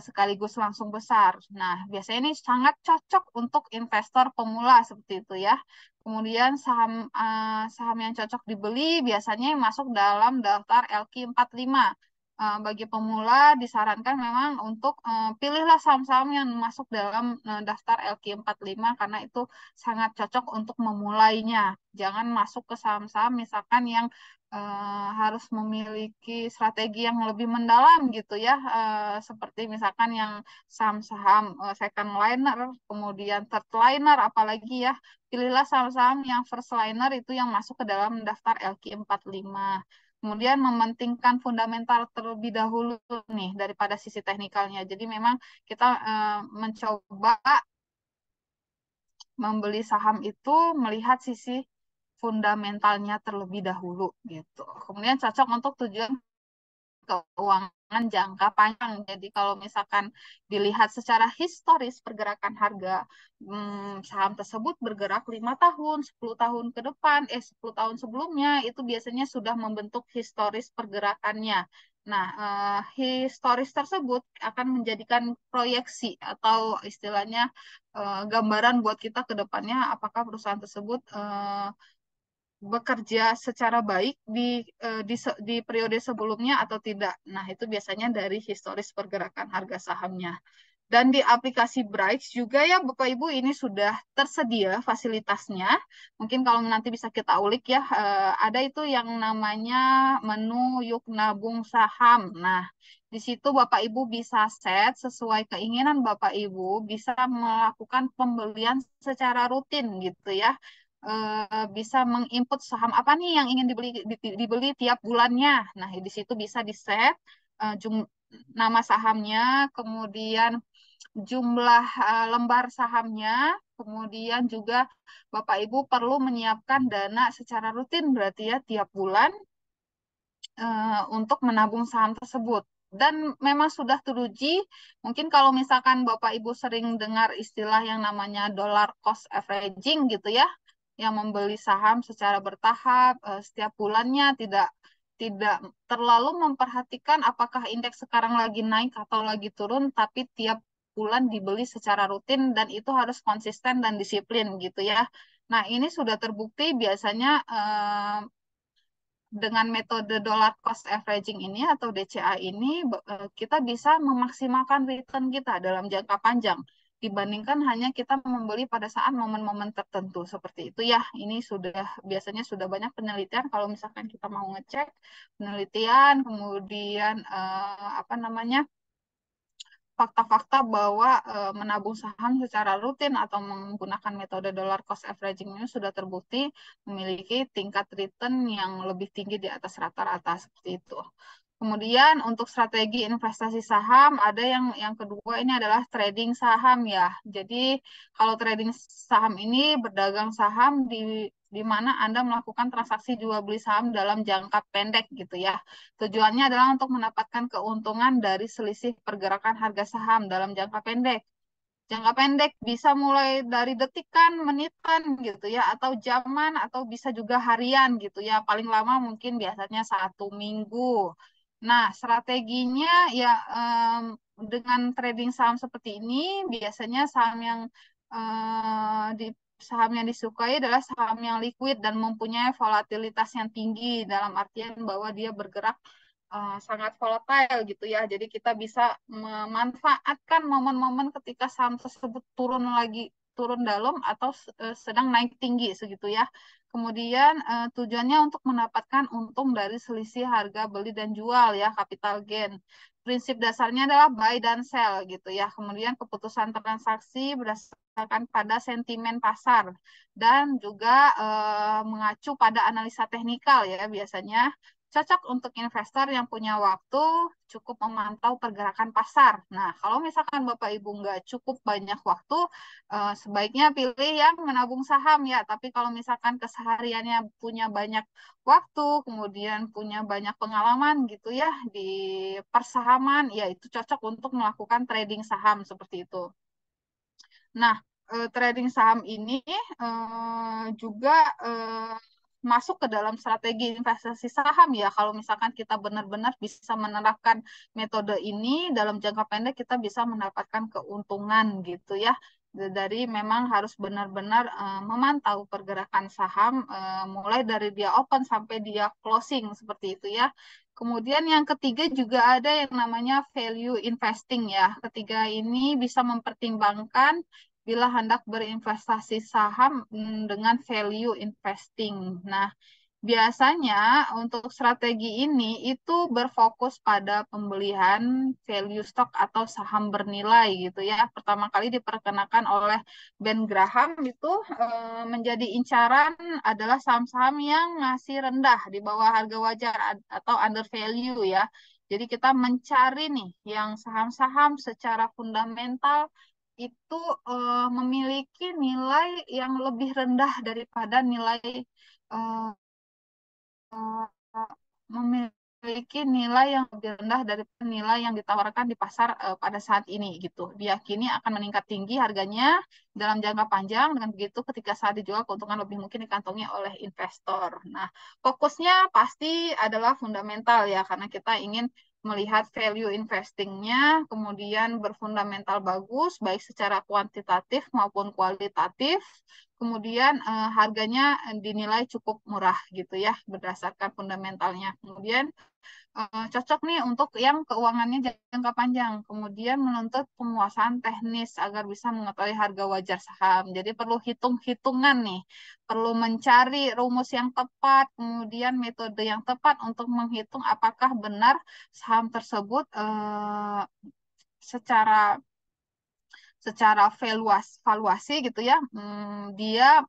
sekaligus langsung besar. Nah, biasanya ini sangat cocok untuk investor pemula seperti itu ya. Kemudian saham yang cocok dibeli biasanya masuk dalam daftar LQ45. Bagi pemula disarankan memang untuk pilihlah saham-saham yang masuk dalam daftar LQ45 karena itu sangat cocok untuk memulainya. Jangan masuk ke saham-saham misalkan yang harus memiliki strategi yang lebih mendalam gitu ya, seperti misalkan yang saham-saham second liner, kemudian third liner, apalagi ya pilihlah saham-saham yang first liner itu yang masuk ke dalam daftar LQ45. Kemudian mementingkan fundamental terlebih dahulu nih daripada sisi teknikalnya. Jadi memang kita mencoba membeli saham itu melihat sisi fundamentalnya terlebih dahulu gitu. Kemudian cocok untuk tujuan keuangan jangka panjang. Jadi kalau misalkan dilihat secara historis pergerakan harga saham tersebut bergerak 5 tahun, 10 tahun ke depan, 10 tahun sebelumnya itu biasanya sudah membentuk historis pergerakannya. Nah, historis tersebut akan menjadikan proyeksi atau istilahnya gambaran buat kita ke depannya apakah perusahaan tersebut bekerja secara baik di periode sebelumnya atau tidak. Nah, itu biasanya dari historis pergerakan harga sahamnya. Dan di aplikasi Bright juga ya Bapak Ibu ini sudah tersedia fasilitasnya. Mungkin kalau nanti bisa kita ulik ya, ada itu yang namanya menu yuk nabung saham. Nah, di situ Bapak Ibu bisa set sesuai keinginan Bapak Ibu, bisa melakukan pembelian secara rutin gitu ya. Bisa menginput saham apa nih yang ingin dibeli tiap bulannya. Nah, di situ bisa di-set nama sahamnya, kemudian jumlah lembar sahamnya, kemudian juga Bapak Ibu perlu menyiapkan dana secara rutin berarti ya tiap bulan untuk menabung saham tersebut. Dan memang sudah teruji, mungkin kalau misalkan Bapak Ibu sering dengar istilah yang namanya dollar cost averaging gitu ya, yang membeli saham secara bertahap, setiap bulannya tidak tidak terlalu memperhatikan apakah indeks sekarang lagi naik atau lagi turun, tapi tiap bulan dibeli secara rutin dan itu harus konsisten dan disiplin gitu ya. Nah, ini sudah terbukti biasanya dengan metode dollar cost averaging ini atau DCA ini kita bisa memaksimalkan return kita dalam jangka panjang dibandingkan hanya kita membeli pada saat momen-momen tertentu seperti itu ya. Ini biasanya sudah banyak penelitian kalau misalkan kita mau ngecek penelitian kemudian apa namanya fakta-fakta bahwa menabung saham secara rutin atau menggunakan metode dollar cost averaging ini sudah terbukti memiliki tingkat return yang lebih tinggi di atas rata-rata seperti itu. Kemudian untuk strategi investasi saham ada yang kedua ini adalah trading saham ya. Jadi kalau trading saham ini berdagang saham di mana Anda melakukan transaksi jual beli saham dalam jangka pendek gitu ya. Tujuannya adalah untuk mendapatkan keuntungan dari selisih pergerakan harga saham dalam jangka pendek. Jangka pendek bisa mulai dari detikan, menitan gitu ya, atau jaman, atau bisa juga harian gitu ya. Paling lama mungkin biasanya 1 minggu. Nah, strateginya ya dengan trading saham seperti ini, biasanya di saham yang disukai adalah saham yang liquid dan mempunyai volatilitas yang tinggi dalam artian bahwa dia bergerak sangat volatile gitu ya. Jadi kita bisa memanfaatkan momen-momen ketika saham tersebut turun dalam atau sedang naik tinggi segitu ya. Kemudian tujuannya untuk mendapatkan untung dari selisih harga beli dan jual ya, capital gain. Prinsip dasarnya adalah buy dan sell gitu ya. Kemudian keputusan transaksi berdasarkan pada sentimen pasar dan juga mengacu pada analisa teknikal ya biasanya. Cocok untuk investor yang punya waktu cukup memantau pergerakan pasar. Nah, kalau misalkan Bapak Ibu nggak cukup banyak waktu, sebaiknya pilih yang menabung saham ya. Tapi kalau misalkan kesehariannya punya banyak waktu, kemudian punya banyak pengalaman gitu ya di persahaman, ya itu cocok untuk melakukan trading saham seperti itu. Nah, trading saham ini juga masuk ke dalam strategi investasi saham ya. Kalau misalkan kita benar-benar bisa menerapkan metode ini dalam jangka pendek, kita bisa mendapatkan keuntungan gitu ya. Dari memang harus benar-benar memantau pergerakan saham mulai dari dia open sampai dia closing seperti itu ya. Kemudian yang ketiga juga ada yang namanya value investing ya. Ketiga ini bisa mempertimbangkan bila hendak berinvestasi saham dengan value investing. Nah, biasanya untuk strategi ini itu berfokus pada pembelian value stock atau saham bernilai gitu ya. Pertama kali diperkenalkan oleh Ben Graham itu menjadi incaran adalah saham-saham yang masih rendah di bawah harga wajar atau under value ya. Jadi kita mencari nih yang saham-saham secara fundamental itu memiliki nilai yang lebih rendah daripada nilai eh, memiliki nilai yang lebih rendah dari nilai yang ditawarkan di pasar pada saat ini gitu. Diyakini akan meningkat tinggi harganya dalam jangka panjang, dengan begitu ketika saat dijual keuntungan lebih mungkin dikantongi oleh investor. Nah, fokusnya pasti adalah fundamental ya, karena kita ingin melihat value investingnya, kemudian berfundamental bagus, baik secara kuantitatif maupun kualitatif, kemudian harganya dinilai cukup murah gitu ya, berdasarkan fundamentalnya. Kemudian cocok nih untuk yang keuangannya jangka panjang, kemudian menuntut penguasaan teknis agar bisa mengetahui harga wajar saham. Jadi perlu hitung-hitungan nih, perlu mencari rumus yang tepat, kemudian metode yang tepat untuk menghitung apakah benar saham tersebut secara secara valuasi gitu ya, dia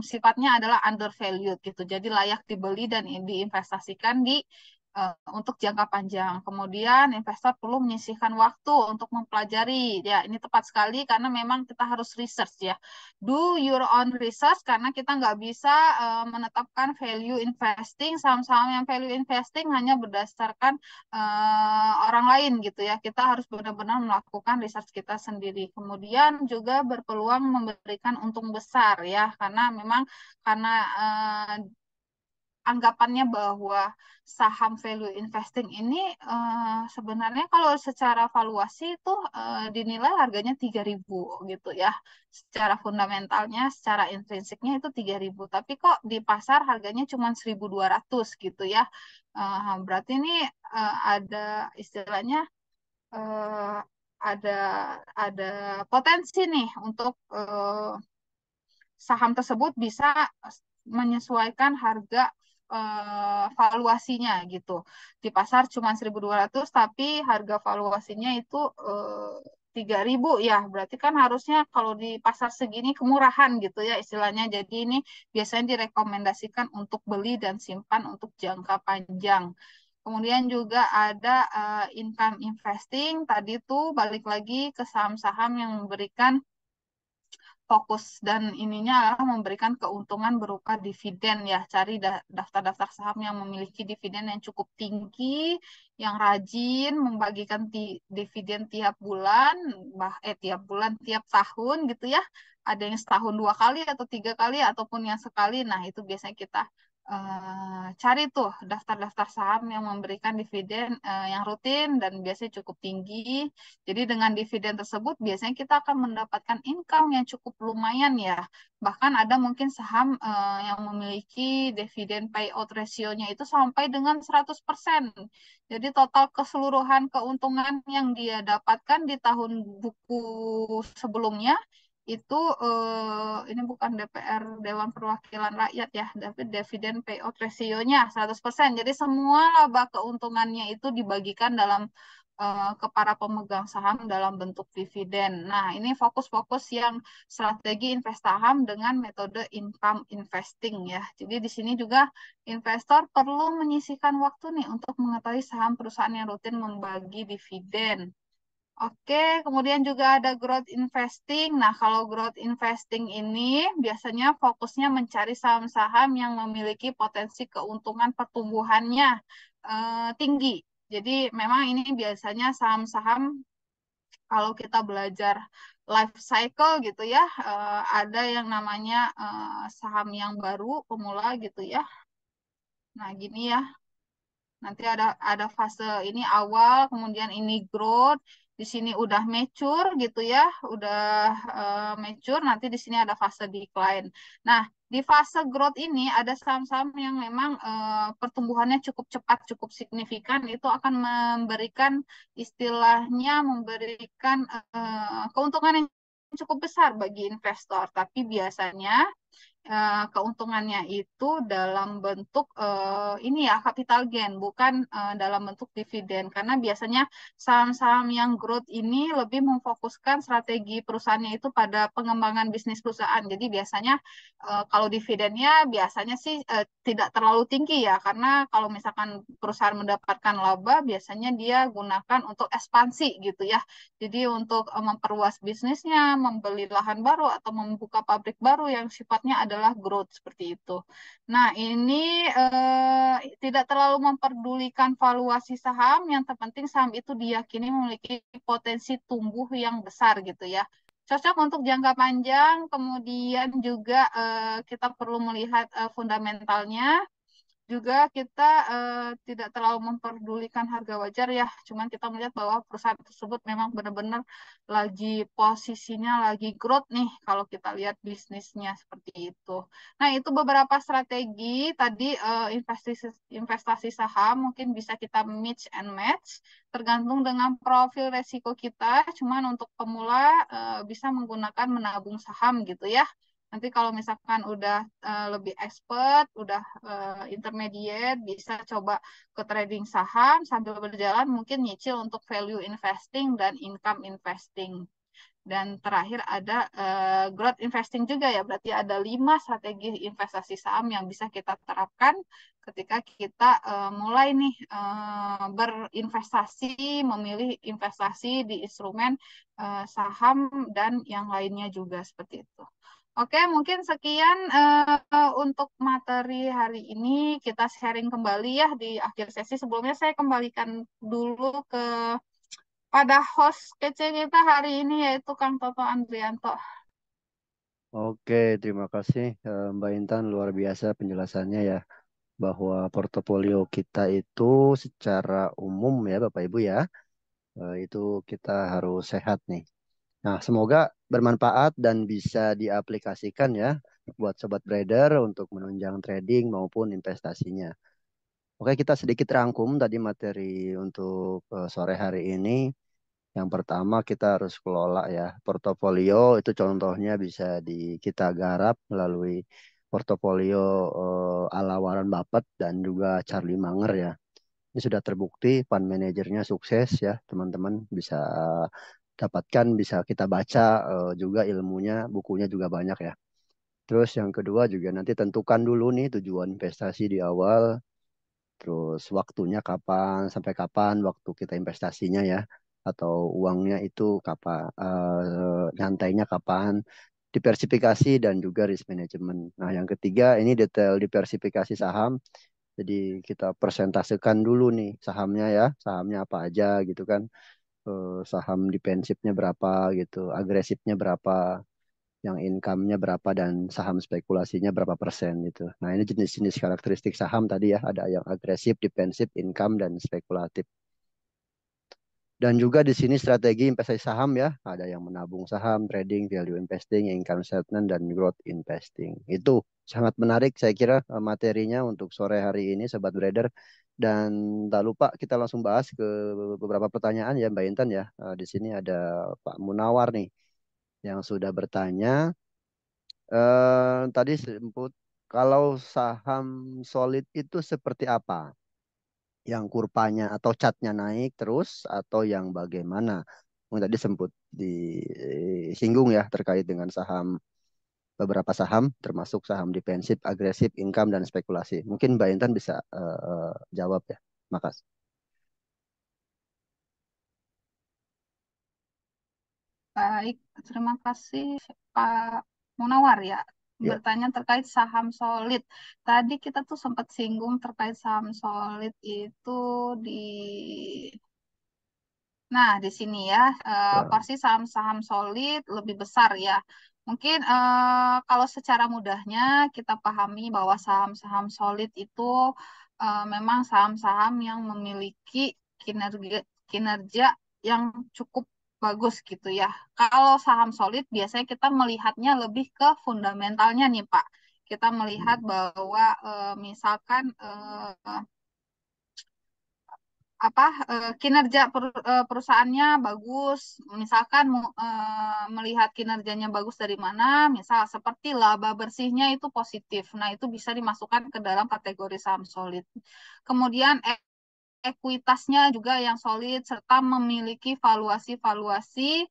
sifatnya adalah undervalued gitu. Jadi layak dibeli dan diinvestasikan di untuk jangka panjang. Kemudian investor perlu menyisihkan waktu untuk mempelajari. Ya, ini tepat sekali karena memang kita harus research ya. Do your own research karena kita nggak bisa menetapkan value investing, saham-saham yang value investing hanya berdasarkan orang lain gitu ya. Kita harus benar-benar melakukan research kita sendiri. Kemudian juga berpeluang memberikan untung besar ya, karena memang karena anggapannya bahwa saham value investing ini sebenarnya kalau secara valuasi itu dinilai harganya 3.000 gitu ya. Secara fundamentalnya, secara intrinsiknya itu 3.000. Tapi kok di pasar harganya cuma 1.200 gitu ya. Berarti ini ada istilahnya eh, ada ada potensi nih untuk saham tersebut bisa menyesuaikan harga valuasinya gitu. Di pasar cuma 1.200 tapi harga valuasinya itu 3.000 ya. Berarti kan harusnya kalau di pasar segini kemurahan gitu ya istilahnya. Jadi ini biasanya direkomendasikan untuk beli dan simpan untuk jangka panjang. Kemudian juga ada income investing. Tadi tuh balik lagi ke saham-saham yang memberikan fokus dan ininya adalah memberikan keuntungan berupa dividen ya. Cari daftar-daftar saham yang memiliki dividen yang cukup tinggi, yang rajin membagikan dividen tiap bulan, tiap bulan, tiap tahun gitu ya. Ada yang setahun 2 kali atau 3 kali ataupun yang sekali. Nah itu biasanya kita cari tuh daftar-daftar saham yang memberikan dividen yang rutin dan biasanya cukup tinggi. Jadi dengan dividen tersebut biasanya kita akan mendapatkan income yang cukup lumayan ya. Bahkan ada mungkin saham yang memiliki dividen payout ratio-nya itu sampai dengan 100%. Jadi total keseluruhan keuntungan yang dia dapatkan di tahun buku sebelumnya itu ini bukan DPR Dewan Perwakilan Rakyat ya, tapi dividen payout ratio-nya 100%. Jadi semua laba keuntungannya itu dibagikan dalam ke para pemegang saham dalam bentuk dividen. Nah, ini fokus-fokus yang strategi invest saham dengan metode income investing ya. Jadi di sini juga investor perlu menyisihkan waktu nih untuk mengetahui saham perusahaan yang rutin membagi dividen. Oke, kemudian juga ada growth investing. Nah, kalau growth investing ini biasanya fokusnya mencari saham-saham yang memiliki potensi keuntungan pertumbuhannya tinggi. Jadi memang ini biasanya saham-saham kalau kita belajar life cycle gitu ya, ada yang namanya saham yang baru pemula gitu ya. Nah, gini ya. Nanti ada fase ini awal, kemudian ini growth, di sini udah mature gitu ya, udah mature, nanti di sini ada fase decline. Nah, di fase growth ini ada saham-saham yang memang pertumbuhannya cukup cepat, cukup signifikan, itu akan memberikan istilahnya memberikan keuntungan yang cukup besar bagi investor. Tapi biasanya keuntungannya itu dalam bentuk ini ya capital gain, bukan dalam bentuk dividen. Karena biasanya saham-saham yang growth ini lebih memfokuskan strategi perusahaannya itu pada pengembangan bisnis perusahaan. Jadi biasanya kalau dividennya biasanya sih tidak terlalu tinggi ya, karena kalau misalkan perusahaan mendapatkan laba, biasanya dia gunakan untuk ekspansi gitu ya. Jadi untuk memperluas bisnisnya, membeli lahan baru atau membuka pabrik baru yang sifatnya adalah growth seperti itu. Nah, ini tidak terlalu memperdulikan valuasi saham, yang terpenting saham itu diyakini memiliki potensi tumbuh yang besar gitu ya. Cocok untuk jangka panjang, kemudian juga kita perlu melihat fundamentalnya, juga kita tidak terlalu memperdulikan harga wajar ya, cuman kita melihat bahwa perusahaan tersebut memang benar-benar lagi posisinya lagi growth nih kalau kita lihat bisnisnya seperti itu. Nah, itu beberapa strategi tadi investasi investasi saham mungkin bisa kita mix and match tergantung dengan profil resiko kita. Cuman untuk pemula bisa menggunakan menabung saham gitu ya. Nanti kalau misalkan udah lebih expert, udah intermediate, bisa coba ke trading saham sambil berjalan mungkin nyicil untuk value investing dan income investing. Dan terakhir ada growth investing juga ya, berarti ada 5 strategi investasi saham yang bisa kita terapkan ketika kita mulai nih berinvestasi, memilih investasi di instrumen saham dan yang lainnya juga seperti itu. Oke, mungkin sekian untuk materi hari ini. Kita sharing kembali ya di akhir sesi. Sebelumnya saya kembalikan dulu pada host kece kita hari ini yaitu Kang Toto Andrianto. Oke, terima kasih Mbak Intan, luar biasa penjelasannya ya, bahwa portofolio kita itu secara umum ya Bapak Ibu ya, itu kita harus sehat nih. Nah, semoga bermanfaat dan bisa diaplikasikan ya buat sobat trader untuk menunjang trading maupun investasinya. Oke, kita sedikit rangkum tadi materi untuk sore hari ini. Yang pertama kita harus kelola ya portofolio, itu contohnya bisa kita garap melalui portofolio ala Warren Buffett dan juga Charlie Munger ya. Ini sudah terbukti fund manajernya sukses ya, teman-teman bisa dapatkan, bisa kita baca juga ilmunya, bukunya juga banyak ya. Terus yang kedua juga nanti tentukan dulu nih tujuan investasi di awal, terus waktunya kapan, sampai kapan waktu kita investasinya ya, atau uangnya itu kapan, nyantainya kapan, diversifikasi dan juga risk management. Nah, yang ketiga ini detail diversifikasi saham. Jadi kita persentasekan dulu nih sahamnya ya, sahamnya apa aja gitu kan. Saham defensifnya berapa gitu, agresifnya berapa, yang income-nya berapa dan saham spekulasinya berapa persen gitu. Nah, ini jenis-jenis karakteristik saham tadi ya, ada yang agresif, defensif, income dan spekulatif. Dan juga di sini strategi investasi saham ya, ada yang menabung saham, trading, value investing, income statement dan growth investing. Itu sangat menarik saya kira materinya untuk sore hari ini Sobat Trader. Dan tak lupa kita langsung bahas ke beberapa pertanyaan ya Mbak Intan ya. Di sini ada Pak Munawar nih yang sudah bertanya. Tadi sebut kalau saham solid itu seperti apa? Yang kurvanya atau catnya naik terus atau yang bagaimana? Mungkin tadi sempat disinggung ya terkait dengan saham, beberapa saham termasuk saham defensif, agresif, income dan spekulasi. Mungkin Mbak Intan bisa jawab ya. Makasih. Baik, terima kasih Pak Munawar ya. Ya, Bertanya terkait saham solid. Tadi kita tuh sempat singgung terkait saham solid itu di Nah, di sini ya, ya. porsi saham-saham solid lebih besar ya. Mungkin kalau secara mudahnya kita pahami bahwa saham-saham solid itu memang saham-saham yang memiliki kinerja kinerja yang cukup bagus gitu ya. Kalau saham solid biasanya kita melihatnya lebih ke fundamentalnya nih Pak. Kita melihat bahwa misalkan kinerja perusahaannya bagus, misalkan melihat kinerjanya bagus dari mana, misal seperti laba bersihnya itu positif, nah itu bisa dimasukkan ke dalam kategori saham solid. Kemudian ekuitasnya juga yang solid serta memiliki valuasi-valuasi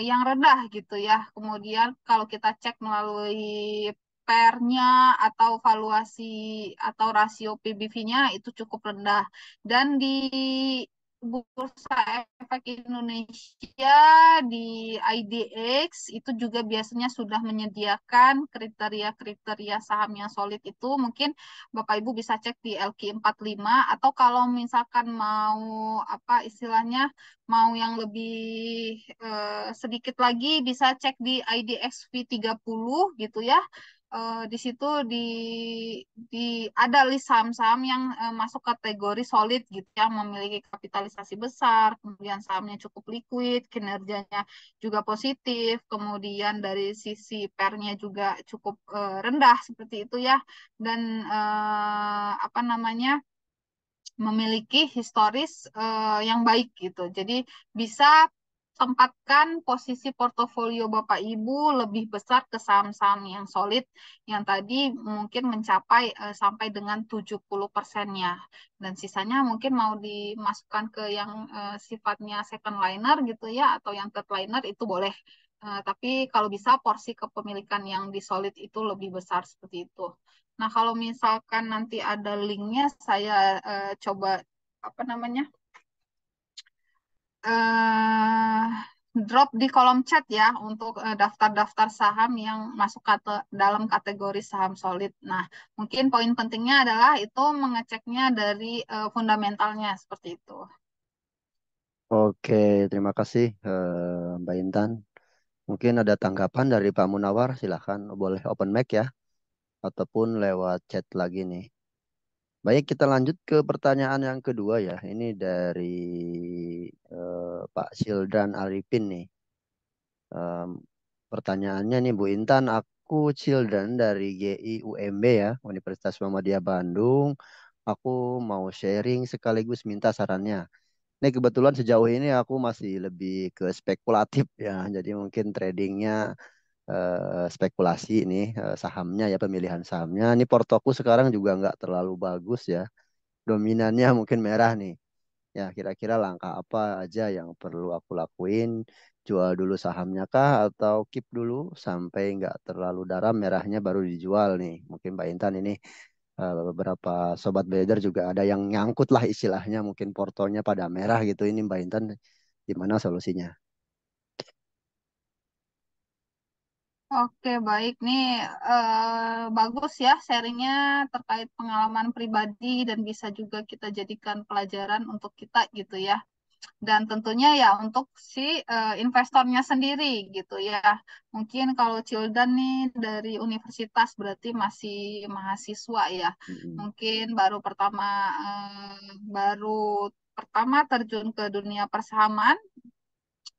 yang rendah gitu ya. Kemudian kalau kita cek melalui PER-nya atau valuasi atau rasio PBV-nya itu cukup rendah. Dan di Bursa Efek Indonesia di IDX itu juga biasanya sudah menyediakan kriteria-kriteria saham yang solid itu. Mungkin Bapak Ibu bisa cek di LQ45 atau kalau misalkan mau apa istilahnya mau yang lebih sedikit lagi bisa cek di IDX V30 gitu ya. Di situ di ada list saham-saham yang masuk kategori solid gitu yang memiliki kapitalisasi besar, kemudian sahamnya cukup liquid, kinerjanya juga positif, kemudian dari sisi PER-nya juga cukup rendah seperti itu ya, dan apa namanya memiliki historis yang baik gitu. Jadi bisa tempatkan posisi portofolio Bapak Ibu lebih besar ke saham-saham yang solid, yang tadi mungkin mencapai sampai dengan 70%-nya. Dan sisanya mungkin mau dimasukkan ke yang sifatnya second liner gitu ya, atau yang third liner itu boleh. Tapi kalau bisa porsi kepemilikan yang di solid itu lebih besar seperti itu. Nah, kalau misalkan nanti ada linknya, saya coba apa namanya eh drop di kolom chat ya untuk daftar-daftar saham yang masuk dalam kategori saham solid. Nah, mungkin poin pentingnya adalah itu mengeceknya dari fundamentalnya seperti itu. Oke, terima kasih Mbak Intan. Mungkin ada tanggapan dari Pak Munawar, silahkan boleh open mic ya, ataupun lewat chat lagi nih. Baik, kita lanjut ke pertanyaan yang kedua ya. Ini dari Pak Sildan Arifin nih. Em, Pertanyaannya nih Bu Intan, aku Children dari GI UMB ya, Universitas Muhammadiyah Bandung. Aku mau sharing sekaligus minta sarannya. Ini kebetulan sejauh ini aku masih lebih ke spekulatif ya, jadi mungkin tradingnya spekulasi ini sahamnya ya, pemilihan sahamnya. Ini portoku sekarang juga nggak terlalu bagus ya, dominannya mungkin merah nih. Ya, kira-kira langkah apa aja yang perlu aku lakuin? Jual dulu sahamnya kah atau keep dulu sampai nggak terlalu dalam merahnya baru dijual nih? Mungkin Mbak Intan ini beberapa sobat trader juga ada yang nyangkut lah istilahnya, mungkin portonya pada merah gitu. Ini Mbak Intan gimana solusinya? Oke, baik. Nih, bagus ya sharingnya terkait pengalaman pribadi dan bisa juga kita jadikan pelajaran untuk kita gitu ya. Dan tentunya ya untuk si investornya sendiri gitu ya. Mungkin kalau Cildan nih dari universitas berarti masih mahasiswa ya. Mm-mm. Mungkin baru pertama terjun ke dunia persahaman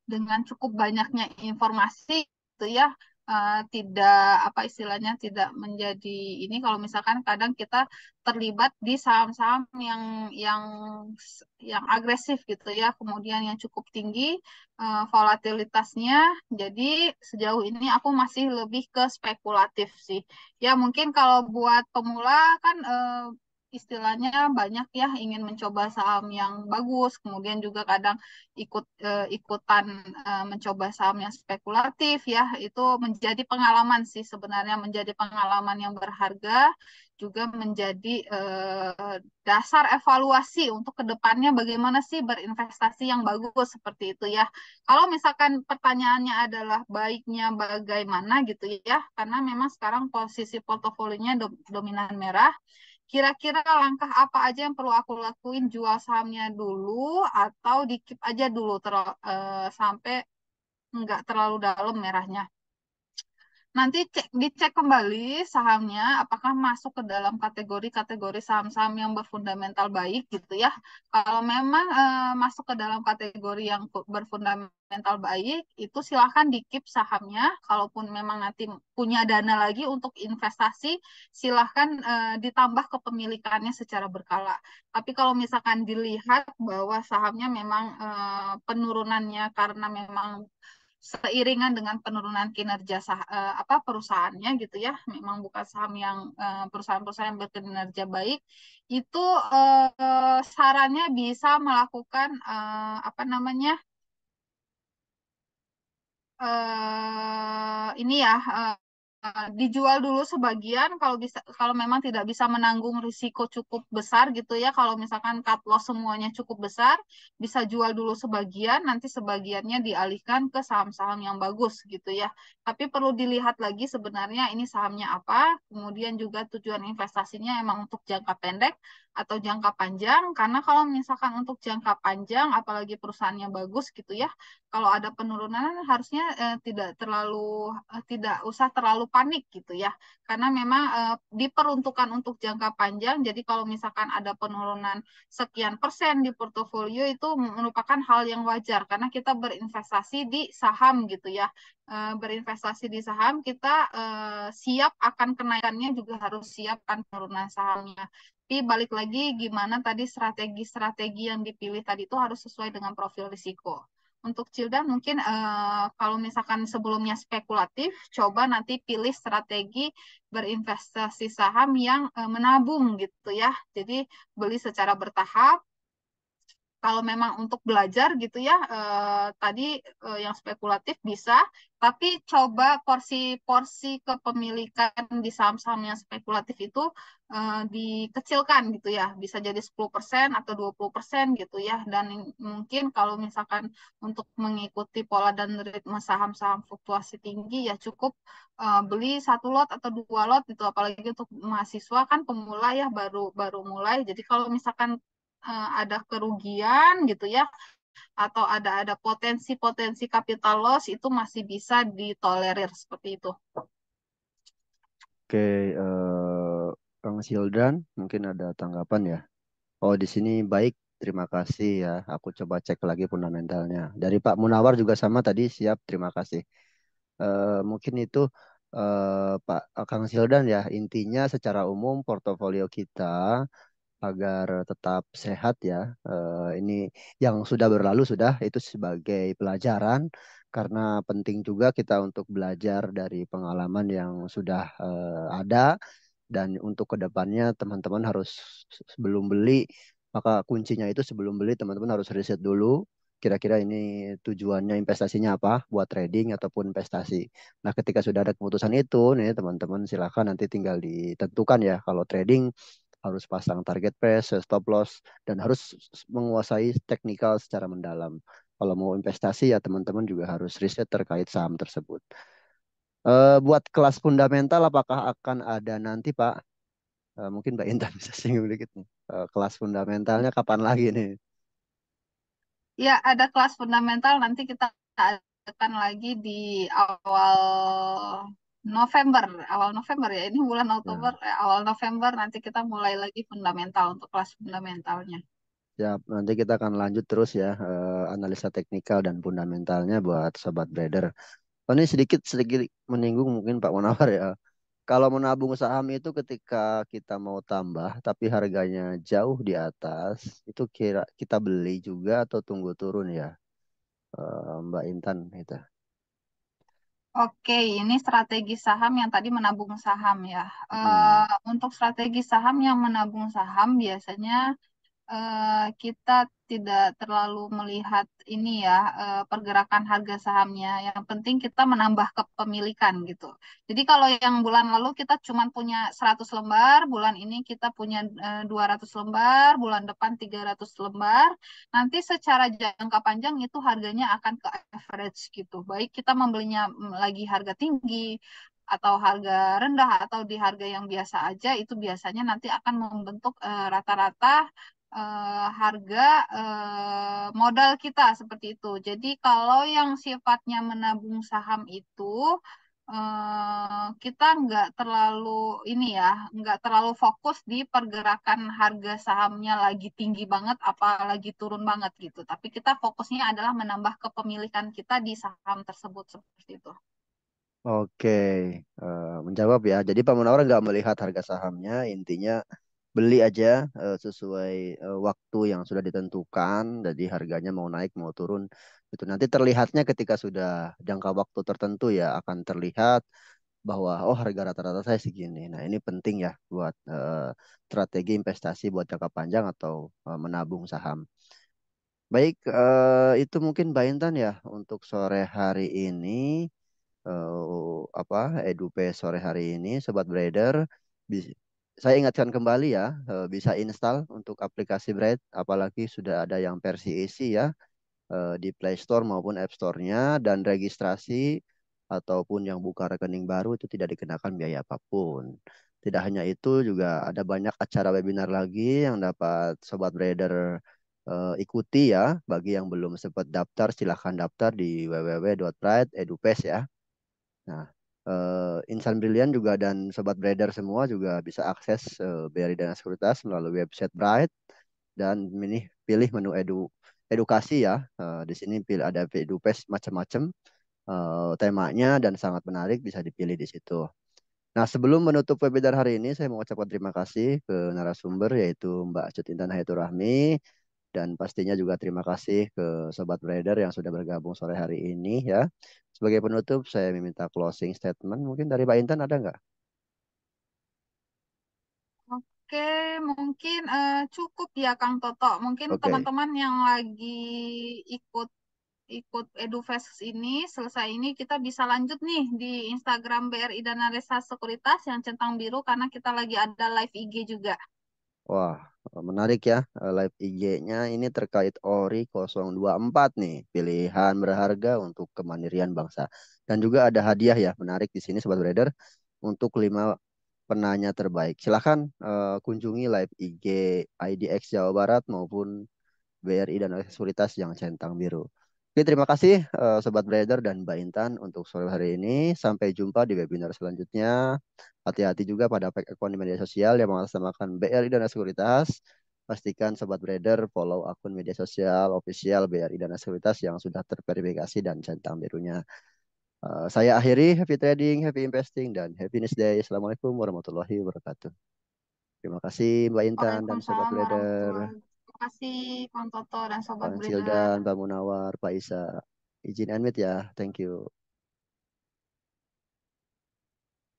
dengan cukup banyaknya informasi gitu ya. Tidak apa istilahnya tidak menjadi ini kalau misalkan kadang kita terlibat di saham-saham yang agresif gitu ya, kemudian yang cukup tinggi volatilitasnya. Jadi sejauh ini aku masih lebih ke spekulatif sih. Ya mungkin kalau buat pemula kan istilahnya banyak ya ingin mencoba saham yang bagus, kemudian juga kadang ikutan mencoba saham yang spekulatif ya, itu menjadi pengalaman sih sebenarnya, menjadi pengalaman yang berharga, juga menjadi dasar evaluasi untuk kedepannya bagaimana sih berinvestasi yang bagus seperti itu ya. Kalau misalkan pertanyaannya adalah baiknya bagaimana gitu ya, karena memang sekarang posisi portofolionya dominan merah. Kira-kira langkah apa aja yang perlu aku lakuin? Jual sahamnya dulu atau di keep aja dulu sampai nggak terlalu dalam merahnya. Nanti dicek kembali sahamnya apakah masuk ke dalam kategori-kategori saham-saham yang berfundamental baik gitu ya. Kalau memang masuk ke dalam kategori yang berfundamental baik, itu silahkan di-keep sahamnya. Kalaupun memang nanti punya dana lagi untuk investasi, silahkan ditambah kepemilikannya secara berkala. Tapi kalau misalkan dilihat bahwa sahamnya memang penurunannya karena memang seiringan dengan penurunan kinerja perusahaannya gitu ya, memang bukan saham yang perusahaan-perusahaan yang berkinerja baik, itu sarannya bisa melakukan apa namanya ini ya, dijual dulu sebagian kalau bisa, kalau memang tidak bisa menanggung risiko cukup besar gitu ya, kalau misalkan cut loss semuanya cukup besar, bisa jual dulu sebagian, nanti sebagiannya dialihkan ke saham-saham yang bagus gitu ya. Tapi perlu dilihat lagi sebenarnya ini sahamnya apa, kemudian juga tujuan investasinya emang untuk jangka pendek atau jangka panjang. Karena kalau misalkan untuk jangka panjang apalagi perusahaannya bagus gitu ya, kalau ada penurunan harusnya tidak usah terlalu panik gitu ya, karena memang diperuntukkan untuk jangka panjang. Jadi kalau misalkan ada penurunan sekian persen di portofolio itu merupakan hal yang wajar karena kita berinvestasi di saham gitu ya. Berinvestasi di saham kita siap akan kenaikannya, juga harus siap akan penurunan sahamnya. Tapi balik lagi gimana tadi strategi-strategi yang dipilih tadi itu harus sesuai dengan profil risiko. untuk Cilda mungkin kalau misalkan sebelumnya spekulatif, coba nanti pilih strategi berinvestasi saham yang menabung gitu ya. Jadi beli secara bertahap. Kalau memang untuk belajar gitu ya, tadi yang spekulatif bisa, tapi coba porsi-porsi kepemilikan di saham-saham yang spekulatif itu dikecilkan gitu ya, bisa jadi 10% atau 20% gitu ya, dan mungkin kalau misalkan untuk mengikuti pola dan ritme saham-saham fluktuasi tinggi ya cukup beli satu lot atau dua lot gitu, apalagi untuk mahasiswa kan pemula ya baru baru mulai, jadi kalau misalkan ada kerugian gitu ya atau ada potensi-potensi capital loss itu masih bisa ditolerir seperti itu. Oke, Kang Sildan, mungkin ada tanggapan ya. Oh, di sini baik, terima kasih ya. Aku coba cek lagi fundamentalnya. Dari Pak Munawar juga sama tadi, siap, terima kasih. Mungkin itu Pak Kang Sildan ya, intinya secara umum portofolio kita agar tetap sehat ya. Ini yang sudah berlalu sudah itu sebagai pelajaran karena penting juga kita untuk belajar dari pengalaman yang sudah ada dan untuk kedepannya teman-teman harus sebelum beli maka kuncinya itu sebelum beli teman-teman harus riset dulu kira-kira ini tujuannya investasinya apa buat trading ataupun investasi. Nah, ketika sudah ada keputusan itu nih teman-teman silakan nanti tinggal ditentukan ya kalau trading harus pasang target price, stop loss, dan harus menguasai teknikal secara mendalam. Kalau mau investasi ya teman-teman juga harus riset terkait saham tersebut. Buat kelas fundamental apakah akan ada nanti Pak? Mungkin Mbak Intan bisa singgung dikit nih. Kelas fundamentalnya kapan lagi nih? Ya, ada kelas fundamental nanti kita akan lagi di awal November, awal November ya. Ini bulan Oktober, Ya, awal November nanti kita mulai lagi fundamental untuk kelas fundamentalnya. siap. Nanti kita akan lanjut terus ya analisa teknikal dan fundamentalnya buat sobat trader. Oh, ini sedikit sedikit menyinggung mungkin Pak Munawar ya. Kalau menabung saham itu ketika kita mau tambah tapi harganya jauh di atas, itu kira kita beli juga atau tunggu turun ya, Mbak Intan itu. Oke, ini strategi saham yang tadi menabung saham ya. Hmm. Untuk strategi saham yang menabung saham biasanya kita tidak terlalu melihat ini ya pergerakan harga sahamnya. Yang penting kita menambah kepemilikan gitu. Jadi kalau yang bulan lalu kita cuma punya 100 lembar, bulan ini kita punya 200 lembar, bulan depan 300 lembar, nanti secara jangka panjang itu harganya akan ke average gitu. Baik kita membelinya lagi harga tinggi atau harga rendah atau di harga yang biasa aja itu biasanya nanti akan membentuk rata-rata harga modal kita seperti itu. Jadi kalau yang sifatnya menabung saham itu kita nggak terlalu ini ya, nggak terlalu fokus di pergerakan harga sahamnya lagi tinggi banget, apalagi turun banget gitu. Tapi kita fokusnya adalah menambah kepemilikan kita di saham tersebut seperti itu. Oke, menjawab ya. Jadi Pak Munawar nggak melihat harga sahamnya, intinya beli aja sesuai waktu yang sudah ditentukan. Jadi harganya mau naik mau turun itu nanti terlihatnya ketika sudah jangka waktu tertentu ya akan terlihat bahwa oh harga rata-rata saya segini. Nah ini penting ya buat strategi investasi buat jangka panjang atau menabung saham. Baik, itu mungkin Mbak Intan ya untuk sore hari ini apa EduPay sore hari ini Sobat Brader bis- saya ingatkan kembali ya bisa install untuk aplikasi Braid apalagi sudah ada yang versi isi ya di Play Store maupun App Store-nya dan registrasi ataupun yang buka rekening baru itu tidak dikenakan biaya apapun. Tidak hanya itu juga ada banyak acara webinar lagi yang dapat Sobat Brader ikuti ya. Bagi yang belum sempat daftar silahkan daftar di www.bride.edupace ya. Nah, Insan Brilian juga dan Sobat Brader semua juga bisa akses BRI Dana Sekuritas melalui website Bright dan pilih menu edukasi ya. Di sini pilih ada edupes macam-macam temanya dan sangat menarik bisa dipilih di situ. Nah, sebelum menutup webinar hari ini, saya mengucapkan terima kasih ke narasumber yaitu Mbak Cut Intan Hayatur Rahmi Dan pastinya juga terima kasih ke Sobat Trader yang sudah bergabung sore hari ini ya. Sebagai penutup, saya meminta closing statement. Mungkin dari Pak Intan ada nggak? Oke, mungkin cukup ya Kang Toto. Mungkin Oke. teman-teman yang lagi ikut ikut EduFest ini, selesai ini kita bisa lanjut nih di Instagram BRI Dana Reksa Sekuritas yang centang biru karena kita lagi ada live IG juga. Wah, menarik ya. Live IG-nya ini terkait ORI 024 nih. Pilihan berharga untuk kemandirian bangsa. Dan juga ada hadiah ya, menarik di sini Sobat Trader untuk 5 penanya terbaik. Silahkan kunjungi live IG IDX Jawa Barat maupun BRI dan Sekuritas yang centang biru. Oke, terima kasih Sobat Trader dan Mbak Intan untuk sore hari ini. Sampai jumpa di webinar selanjutnya. Hati-hati juga pada fake akun di media sosial yang mengatasnamakan BRI dan Sekuritas. Pastikan Sobat Trader follow akun media sosial official BRI dan Sekuritas yang sudah terverifikasi dan centang birunya. Saya akhiri, happy trading, happy investing, dan happiness day. Assalamualaikum warahmatullahi wabarakatuh. Terima kasih Mbak Intan dan Sobat Waalaikumsalam Trader. warahmatullahi wabarakatuh. Terima kasih Kang Toto dan Sobat Bang Breeder. Sildan, Bang Munawar, Pak Isa. Izin unmute ya. Thank you.